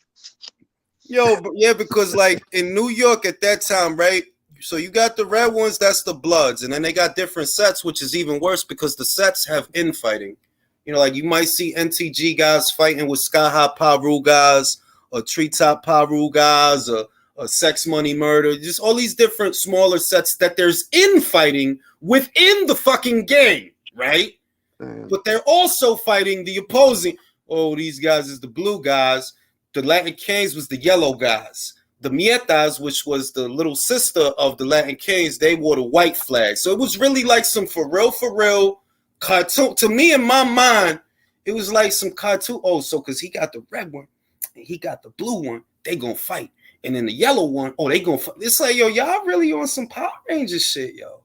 Yo, yeah, because like in New York at that time, right? So you got the red ones, that's the Bloods, and then they got different sets, which is even worse because the sets have infighting. You know, like you might see NTG guys fighting with Sky High Paru guys, or Treetop Paru guys, or Sex Money Murder, just all these different smaller sets that there's infighting within the fucking game, right? But they're also fighting the opposing. Oh, these guys is the blue guys. The Latin Kings was the yellow guys. The Mietas, which was the little sister of the Latin Kings, they wore the white flag. So it was really like some for real cartoon. To me, in my mind, it was like some cartoon. Oh, so because he got the red one and he got the blue one, they gonna fight. And then the yellow one, oh, they gonna fight. It's like, yo, y'all really on some Power Rangers shit, yo.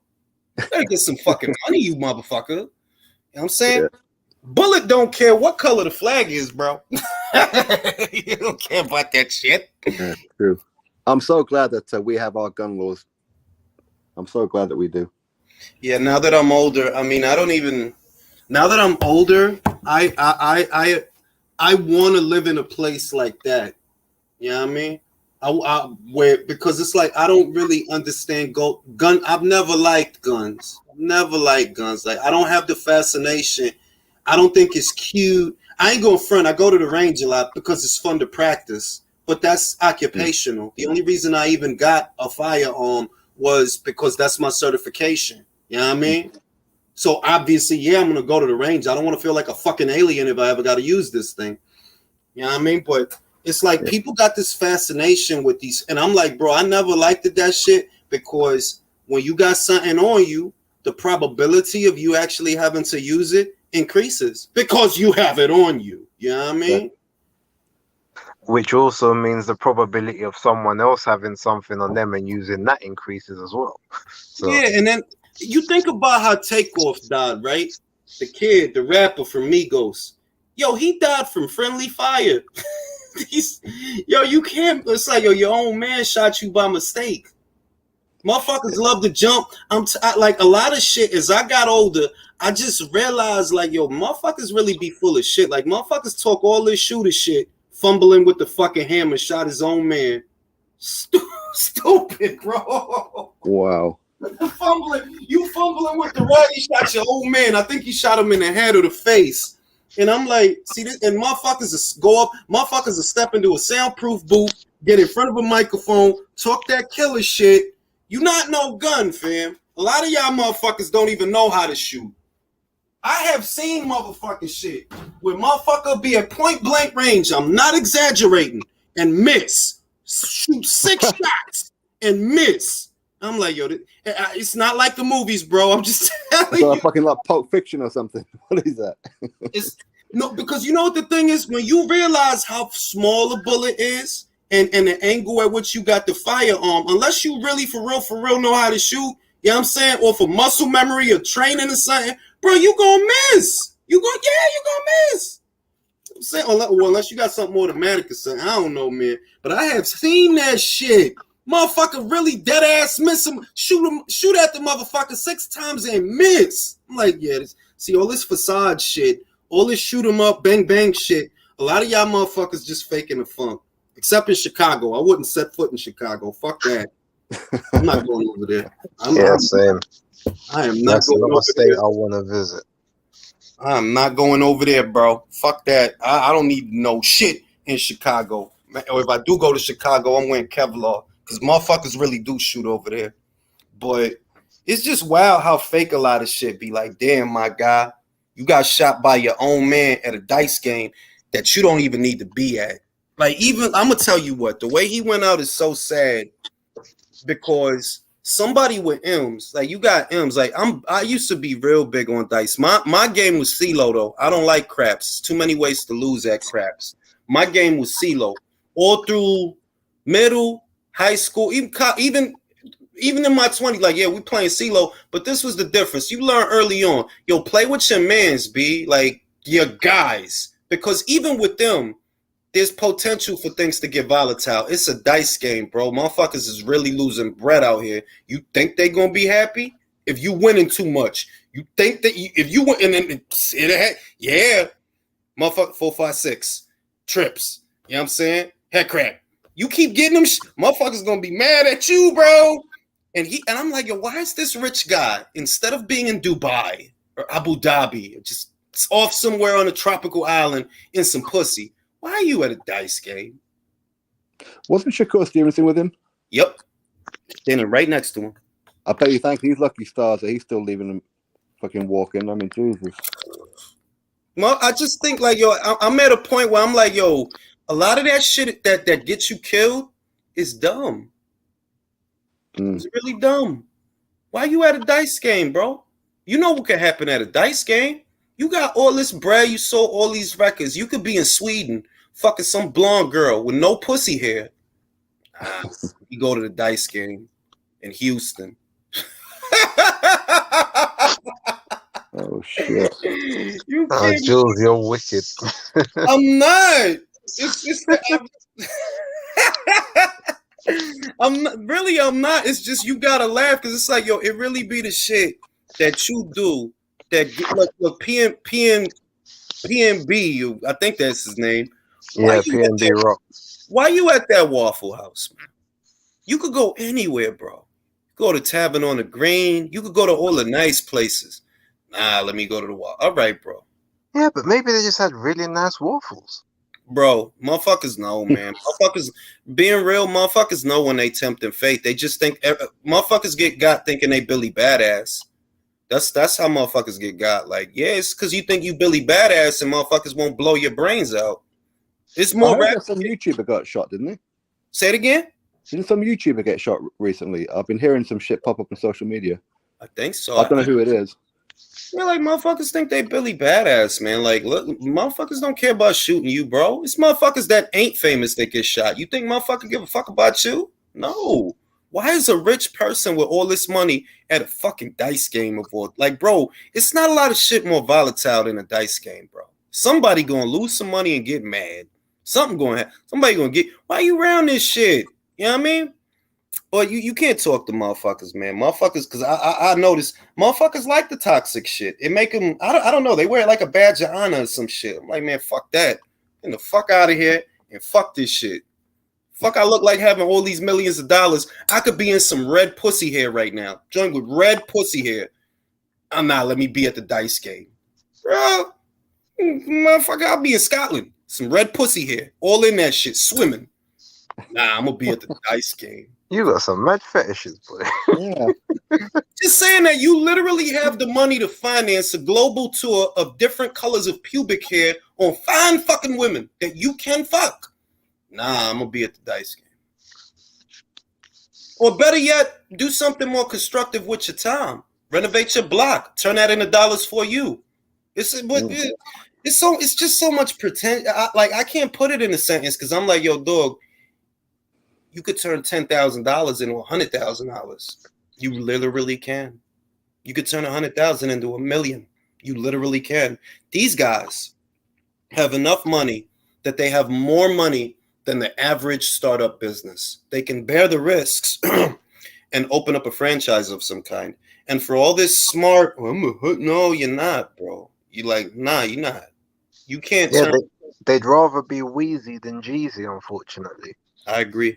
You better get some fucking money, you motherfucker. You know what I'm saying? Yeah. Bullet don't care what color the flag is, bro. You don't care about that shit. Yeah, true. I'm so glad that we have our gun laws. I'm so glad that we do. Yeah, now that I'm older, I mean, I don't even. Now that I'm older, I want to live in a place like that. You know what I mean? Where because it's like I don't really understand gun. I've never liked guns. Never liked guns. Like I don't have the fascination. I don't think it's cute. I ain't going front. I go to the range a lot because it's fun to practice, but that's occupational. The only reason I even got a firearm was because that's my certification. You know what I mean? So obviously, yeah, I'm going to go to the range. I don't want to feel like a fucking alien if I ever got to use this thing. You know what I mean? But it's like people got this fascination with these. And I'm like, bro, I never liked that shit because when you got something on you, the probability of you actually having to use it increases because you have it on you. You know what I mean? Which also means the probability of someone else having something on them and using that increases as well. So. Yeah, and then you think about how Takeoff died, right? The kid, the rapper from Migos. Yo, he died from friendly fire. Yo, you can't. It's like, yo, your own man shot you by mistake. Motherfuckers love to jump. Like a lot of shit. As I got older, I just realized, like, yo, motherfuckers really be full of shit. Like, motherfuckers talk all this shooter shit, fumbling with the fucking hammer, shot his own man. Stupid, bro. Wow. You fumbling with the right. He shot your old man. I think he shot him in the head or the face. And I'm like, see this, and motherfuckers go up. Motherfuckers will step into a soundproof booth, get in front of a microphone, talk that killer shit. You not no gun, fam. A lot of y'all motherfuckers don't even know how to shoot. I have seen motherfucking shit where motherfucker be at point blank range. I'm not exaggerating and miss. Shoot 6 shots and miss. I'm like, yo, it's not like the movies, bro. I'm just telling you. Fucking like Pulp Fiction or something. What is that? It's no, because you know what the thing is? When you realize how small a bullet is, and the angle at which you got the firearm, unless you really for real know how to shoot, you know what I'm saying? Or for muscle memory or training or something, bro, you gonna miss. You gonna miss. I'm saying, unless you got something automatic or something. I don't know, man. But I have seen that shit. Motherfucker really dead ass miss him, shoot at the motherfucker 6 times and miss. I'm like, yeah, see all this facade shit, all this shoot 'em up, bang bang shit. A lot of y'all motherfuckers just faking the funk. Except in Chicago. I wouldn't set foot in Chicago. Fuck that. I'm not going over there. Same. I am not going over state there. I want to visit. I'm not going over there, bro. Fuck that. I don't need no shit in Chicago. Or if I do go to Chicago, I'm wearing Kevlar. Because motherfuckers really do shoot over there. But it's just wild how fake a lot of shit be. Like, damn, my guy, you got shot by your own man at a dice game that you don't even need to be at. Like, even I'm gonna tell you what, the way he went out is so sad because somebody with M's, like you got M's, like I used to be real big on dice. My game was CeeLo though. I don't like craps. Too many ways to lose at craps. My game was CeeLo all through middle, high school, even in my 20s. Like, yeah, we playing CeeLo, but this was the difference. You learn early on, yo, play with your mans, B, like your guys, because even with them, there's potential for things to get volatile. It's a dice game, bro. Motherfuckers is really losing bread out here. You think they gonna be happy if you winning too much? You think that if you win and then yeah, motherfucker 4, 5, 6 trips. You know what I'm saying? Head crack. You keep getting them, motherfuckers gonna be mad at you, bro. And I'm like, yo, why is this rich guy instead of being in Dubai or Abu Dhabi, just off somewhere on a tropical island in some pussy? Why are you at a dice game? Wasn't Shakur Stevenson with him? Yep. Standing right next to him. I bet you think he's lucky stars that he's still leaving him fucking walking. I mean, Jesus. Well, I just think like, yo, I'm at a point where I'm like, yo, a lot of that shit that gets you killed is dumb. It's really dumb. Why you at a dice game, bro? You know what could happen at a dice game. You got all this bread. You sold all these records. You could be in Sweden, fucking some blonde girl with no pussy hair. You go to the dice game in Houston. Oh shit! Jules, you're wicked. I'm not. I'm not. It's just you gotta laugh because it's like, yo, it really be the shit that you do. That look PNB, I think that's his name. Yeah, PNB Rock. Why you at that Waffle House, man? You could go anywhere, bro. Go to Tavern on the Green. You could go to all the nice places. Nah, let me go to the wall. All right, bro. Yeah, but maybe they just had really nice waffles. Bro, motherfuckers know, man. Motherfuckers, being real, motherfuckers know when they tempting fate. They just think motherfuckers get got thinking they Billy Badass. That's how motherfuckers get got. Like, yeah, it's because you think you Billy Badass and motherfuckers won't blow your brains out. It's more. I heard that some YouTuber got shot, didn't he? Say it again. Didn't some YouTuber get shot recently? I've been hearing some shit pop up on social media. I think so. I don't know who it is. Yeah, like motherfuckers think they Billy Badass, man. Like, look, motherfuckers don't care about shooting you, bro. It's motherfuckers that ain't famous that get shot. You think motherfuckers give a fuck about you? No. Why is a rich person with all this money at a fucking dice game of all? Like, bro, it's not a lot of shit more volatile than a dice game, bro. Somebody gonna lose some money and get mad. Somebody gonna get. Why you around this shit? You know what I mean? Or you can't talk to motherfuckers, man. Motherfuckers, because I noticed motherfuckers like the toxic shit. It make them, I don't know, they wear it like a badge of honor or some shit. I'm like, man, fuck that. Get the fuck out of here and fuck this shit. Fuck, I look like having all these millions of dollars. I could be in some red pussy hair right now. Joined with red pussy hair. I'm not, let me be at the dice game. Bro, motherfucker, I'll be in Scotland. Some red pussy hair. All in that shit, swimming. Nah, I'm gonna be at the dice game. You got some mad fetishes, boy. Yeah. Just saying that you literally have the money to finance a global tour of different colors of pubic hair on fine fucking women that you can fuck. Nah, I'm gonna be at the dice game. Or better yet, do something more constructive with your time. Renovate your block. Turn that into dollars for you. It's just so much pretend. I can't put it in a sentence because I'm like, yo, dog. You could turn $10,000 into $100,000. You literally can. You could turn 100,000 into $1 million. You literally can. These guys have enough money that they have more money than the average startup business. They can bear the risks and open up a franchise of some kind. And for all this smart, no, you're not, bro. You're like, nah, you're not. You can't. Yeah, they'd rather be Wheezy than Jeezy, unfortunately. I agree.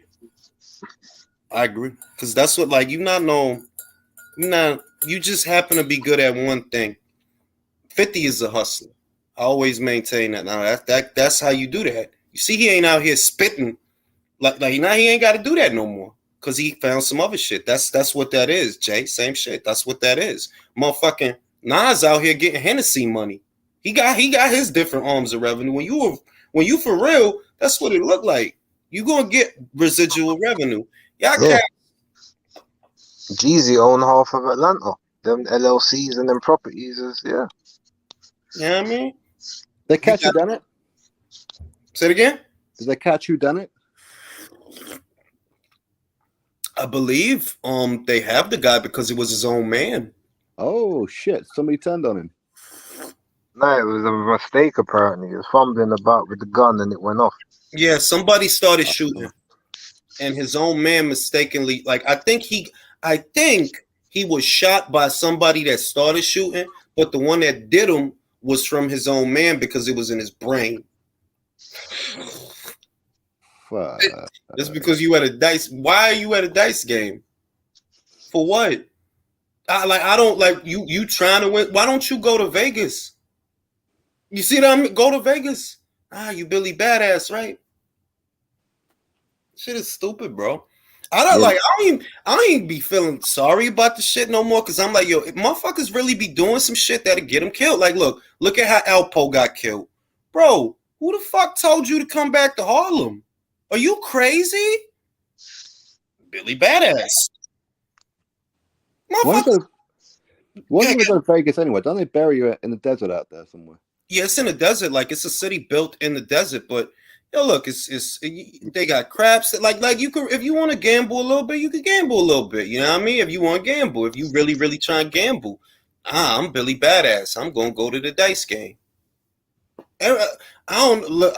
Because that's what, like, you just happen to be good at one thing. 50 is a hustler. I always maintain that. Now that's how you do that. You see, he ain't out here spitting like now he ain't got to do that no more. because he found some other shit. That's what that is, Jay. Same shit. That's what that is. Motherfucking Nas out here getting Hennessy money. He got his different arms of revenue. When you for real, that's what it looked like. You gonna get residual revenue. Y'all Yeah. can't. Jeezy own half of Atlanta. Them LLCs and them properties is You know what I mean? They catch who done it? Say it again. Did they catch who done it? I believe they have the guy because it was his own man. Oh shit! Somebody turned on him. No, it was a mistake apparently. He was fumbling about with the gun and it went off. Yeah, somebody started shooting, and his own man mistakenly, like I think he was shot by somebody that started shooting, but the one that did him was from his own man because it was in his brain. Fuck. Just because you at a dice, why are you at a dice game? For what? I don't like you trying to win. Why don't you go to Vegas? You see that? Go to Vegas. You Billy Badass, right? Shit is stupid, bro. I don't even be feeling sorry about the shit no more because I'm like, yo, if motherfuckers really be doing some shit that'll get them killed. Like, look at how Alpo got killed. Bro, who the fuck told you to come back to Harlem? Are you crazy? Billy Badass. Why don't they go to Vegas anyway? Don't they bury you in the desert out there somewhere? Yeah, it's in the desert. Like it's a city built in the desert. But yo, look, they got craps. Like you could, if you want to gamble a little bit, you could gamble a little bit. You know what I mean? If you want to gamble, if you really try and gamble, I'm Billy Badass. I'm gonna go to the dice game. I don't look.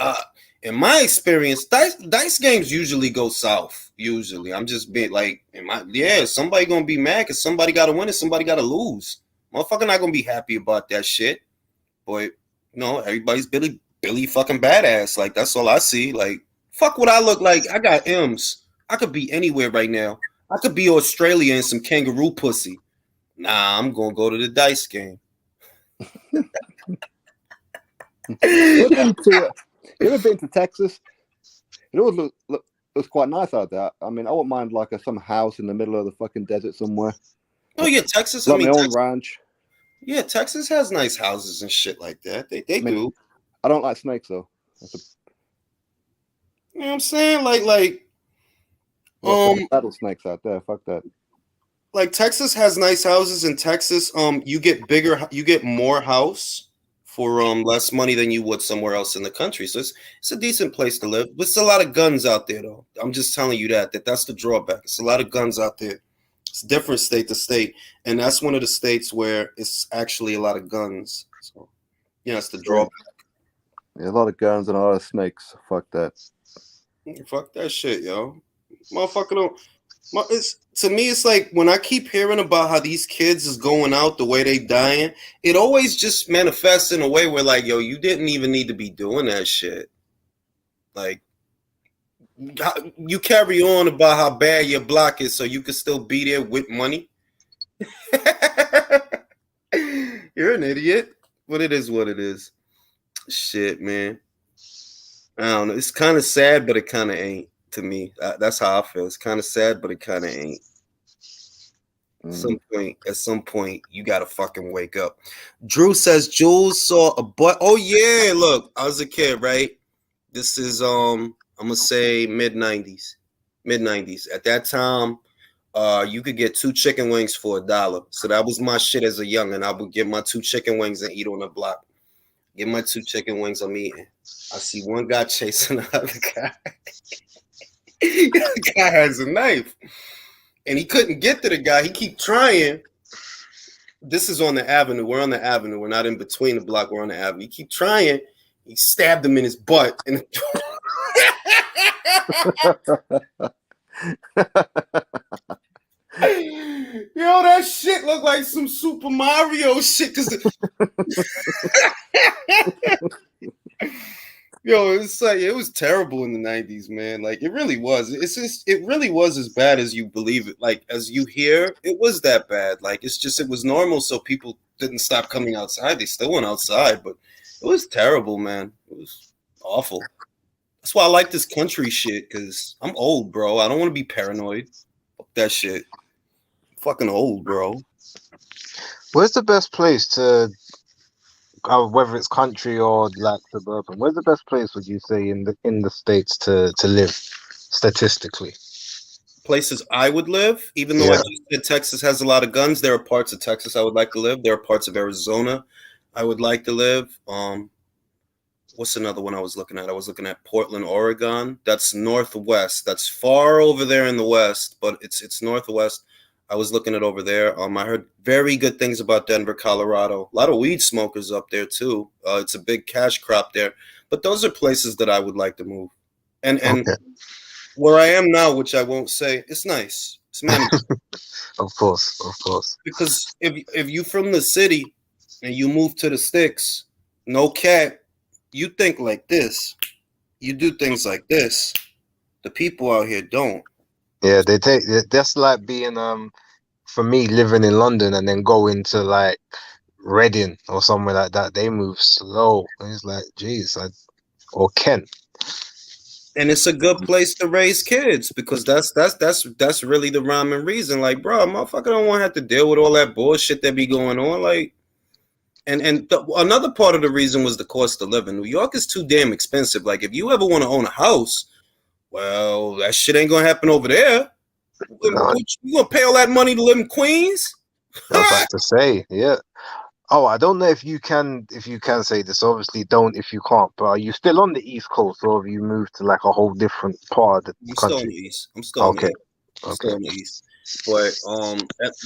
In my experience, dice games usually go south. Usually, I'm just being like, somebody gonna be mad because somebody got to win and somebody got to lose. Motherfucker not gonna be happy about that shit. But no, everybody's Billy fucking Badass. Like that's all I see. Like fuck what I look like. I got M's. I could be anywhere right now. I could be Australia in some kangaroo pussy. Nah, I'm gonna go to the dice game. You ever been to Texas? It always looks quite nice out there. I mean, I wouldn't mind like some house in the middle of the fucking desert somewhere. Oh yeah, Texas. Like my own ranch. Yeah, Texas has nice houses and shit like that. They do. I don't like snakes though. You know what I'm saying? Like rattlesnakes out there. Fuck that. Like Texas has nice houses. In Texas, you get more house for less money than you would somewhere else in the country. So it's a decent place to live. But it's a lot of guns out there though. I'm just telling you that's the drawback. It's a lot of guns out there. It's different state to state, and that's one of the states where it's actually a lot of guns. So yeah, it's the drawback. Yeah, a lot of guns and a lot of snakes. Fuck that. Fuck that shit, yo. Motherfucker don't. To me, it's like when I keep hearing about how these kids is going out the way they dying, it always just manifests in a way where like, yo, you didn't even need to be doing that shit. Like, you carry on about how bad your block is so you can still be there with money. You're an idiot. But it is what it is. Shit, man. I don't know. It's kind of sad, but it kind of ain't. To me, that's how I feel. It's kind of sad, but it kind of ain't. At some point, you gotta fucking wake up. Drew says Jules saw a butt. Oh yeah, look, I was a kid, right? This is I'm gonna say mid 90s. At that time, you could get 2 chicken wings for $1. So that was my shit as a youngin'. I would get my 2 chicken wings and eat on the block. Get my 2 chicken wings, I'm eating. I see one guy chasing the other guy. The guy has a knife. And he couldn't get to the guy. He keep trying. This is on the avenue. We're on the avenue. We're not in between the block. We're on the avenue. He keep trying. He stabbed him in his butt. And yo, that shit looked like some Super Mario shit. Yo, it's like it was terrible in the 90s, man. Like it really was. It really was as bad as you believe it. Like as you hear, it was that bad. Like it was normal, so people didn't stop coming outside. They still went outside, but it was terrible, man. It was awful. That's why I like this country shit, because I'm old, bro. I don't want to be paranoid. that shit. Fucking old, bro. Where's the best place to, whether it's country or like suburban? Where's the best place would you say in the States to live statistically? Places I would live, even though I Yeah. just said Texas has a lot of guns, there are parts of Texas I would like to live. There are parts of Arizona I would like to live. What's another one I was looking at? I was looking at Portland, Oregon. That's northwest. That's far over there in the west, but it's northwest. I was looking at over there. I heard very good things about Denver, Colorado. A lot of weed smokers up there too. It's a big cash crop there. But those are places that I would like to move. And Okay. where I am now, which I won't say, it's nice. It's manageable. Of course. Because if you from the city and you move to the sticks, no cat, you think like this. You do things like this. The people out here don't. Yeah, that's like being for me living in London and then going to like Reading or somewhere like that. They move slow. And it's like, geez, or Kent. And it's a good place to raise kids because that's really the rhyme and reason. Like, bro, motherfucker don't want to have to deal with all that bullshit that be going on. Like, another part of the reason was the cost of living. New York is too damn expensive. Like, if you ever want to own a house, well, that shit ain't gonna happen over there. No, You gonna pay all that money to live in Queens? I was about to say, yeah. Oh, I don't know if you can say this. Obviously, don't if you can't. But are you still on the East Coast, or have you moved to like a whole different part of the I'm still in country? the East. I'm still in the Okay, East. I'm okay. still in the East. But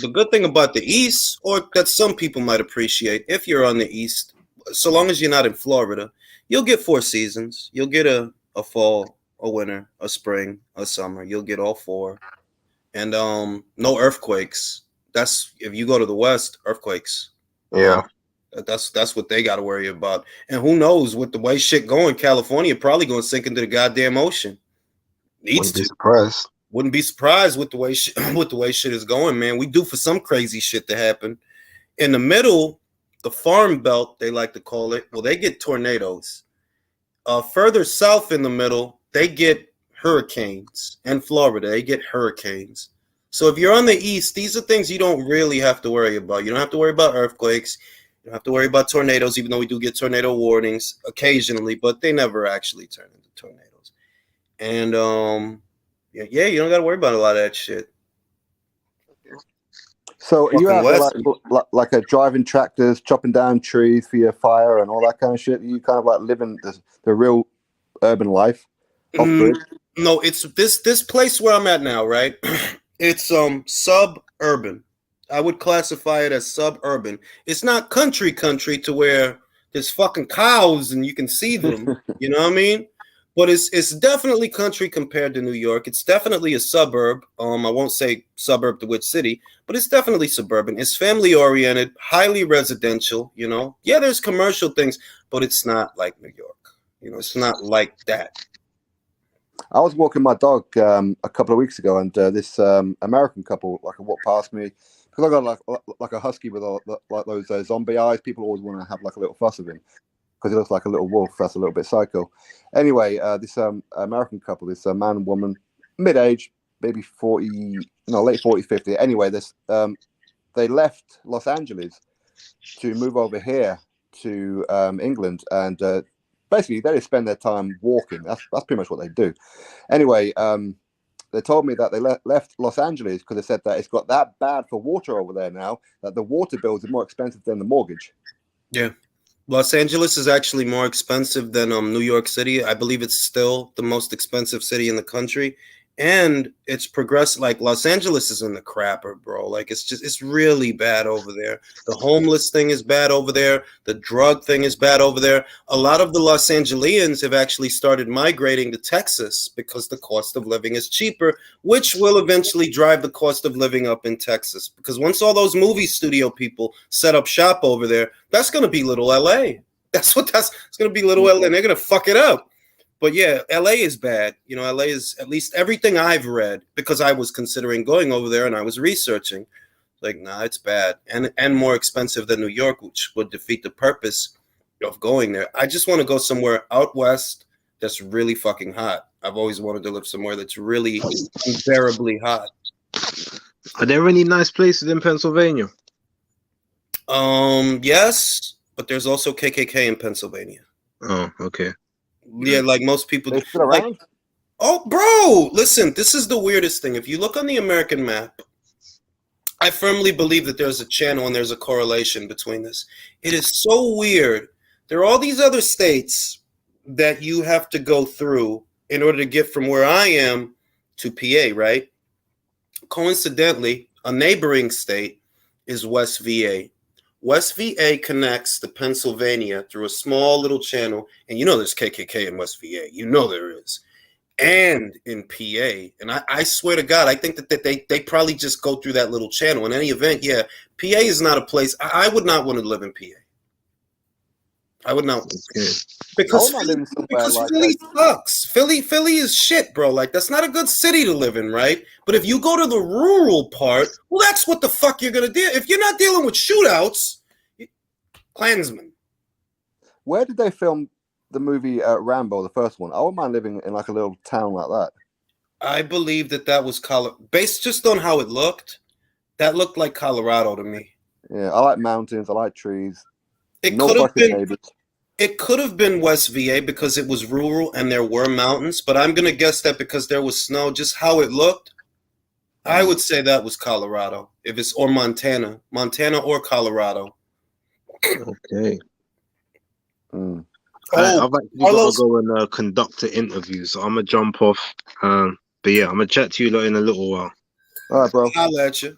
the good thing about the East, or that some people might appreciate, if you're on the East, so long as you're not in Florida, you'll get 4 seasons. You'll get a fall, a winter, a spring, a summer. You'll get all 4, and no earthquakes. That's if you go to the West, earthquakes. Yeah, That's what they got to worry about. And who knows, with the way shit going, California probably going to sink into the goddamn ocean. Needs wouldn't be to. surprised. Wouldn't be surprised with the way with the way shit is going, man. We do for some crazy shit to happen. In the middle, the farm belt, they like to call it. Well, they get tornadoes. Further south in the middle, they get hurricanes. And Florida, they get hurricanes. So if you're on the east, these are things you don't really have to worry about. You don't have to worry about earthquakes. You don't have to worry about tornadoes, even though we do get tornado warnings occasionally, but they never actually turn into tornadoes. And yeah, you don't got to worry about a lot of that shit. So are you Fucking out there West. like driving tractors, chopping down trees for your fire and all that kind of shit? Are you kind of like living the real urban life off grid? No, it's this place where I'm at now, right? It's suburban. I would classify it as suburban. It's not country to where there's fucking cows and you can see them. You know what I mean? But it's definitely country compared to New York. It's definitely a suburb. I won't say suburb to which city, but it's definitely suburban. It's family oriented, highly residential. You know, yeah, there's commercial things, but it's not like New York. You know, it's not like that. I was walking my dog a couple of weeks ago, and this American couple walked past me because I got like a husky with like those zombie eyes. People always want to have like a little fuss with him because he looks like a little wolf. That's a little bit psycho. Anyway, this American couple, this man and woman, mid-age, maybe 40, no, late 40s, 50. Anyway, this they left Los Angeles to move over here to England, and basically they just spend their time walking. That's pretty much what they do. Anyway, they told me that they left Los Angeles because they said that it's got that bad for water over there now that the water bills are more expensive than the mortgage. Yeah. Los Angeles is actually more expensive than New York City. I believe it's still the most expensive city in the country. And it's progressed. Like Los Angeles is in the crapper, bro. Like it's really bad over there. The homeless thing is bad over there. The drug thing is bad over there. A lot of the Los Angeles have actually started migrating to Texas because the cost of living is cheaper, which will eventually drive the cost of living up in Texas. Because once all those movie studio people set up shop over there, that's going to be little LA. It's going to be little LA, and they're going to fuck it up. But yeah, LA is bad. You know, LA is, at least everything I've read, because I was considering going over there and I was researching, like, nah, it's bad and more expensive than New York, which would defeat the purpose of going there. I just want to go somewhere out west that's really fucking hot. I've always wanted to live somewhere that's really unbearably hot. Are there any nice places in Pennsylvania? Yes, but there's also KKK in Pennsylvania. Oh, okay. Yeah, like most people They do. still Like, around? oh, bro, listen, this is the weirdest thing. If you look on the American map, I firmly believe that there's a channel and there's a correlation between this. It is so weird. There are all these other states that you have to go through in order to get from where I am to PA, right? Coincidentally, a neighboring state is West VA. West VA connects to Pennsylvania through a small little channel, and you know there's KKK in West VA. You know there is. And in PA. And I swear to God, I think that they probably just go through that little channel. In any event, yeah, PA is not a place. I would not want to live in PA. I would not. Okay. Because I would not Philly, live in somewhere because like Philly that. sucks. Philly is shit, bro. Like, that's not a good city to live in, right? But if you go to the rural part, well, that's what the fuck you're going to deal. If you're not dealing with shootouts, Klansmen. Where did they film the movie Rambo, the first one? I wouldn't mind living in like a little town like that. I believe that was Colorado. Based just on how it looked, that looked like Colorado to me. Yeah, I like mountains. I like trees. It No could have fucking been. neighbors. It could have been West VA because it was rural and there were mountains, but I'm gonna guess that because there was snow, just how it looked, I would say that was Colorado. If it's or Montana or Colorado. Okay. Mm. Oh, I've actually Carlos, got to go and conduct an interview, so I'm gonna jump off. But yeah, I'm gonna chat to you lot in a little while. All right, bro. I'll holler at you.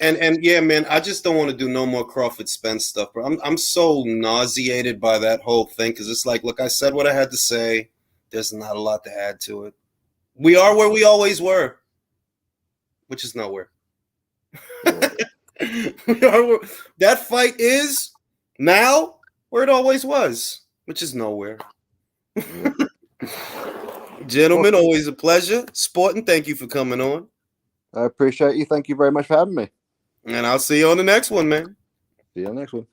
And yeah, man, I just don't want to do no more Crawford Spence stuff, bro. I'm so nauseated by that whole thing because it's like, look, I said what I had to say. There's not a lot to add to it. We are where we always were, which is nowhere. That fight is now where it always was, which is nowhere. Gentlemen, always a pleasure. Sporting, thank you for coming on. I appreciate you. Thank you very much for having me. And I'll see you on the next one, man. See you on the next one.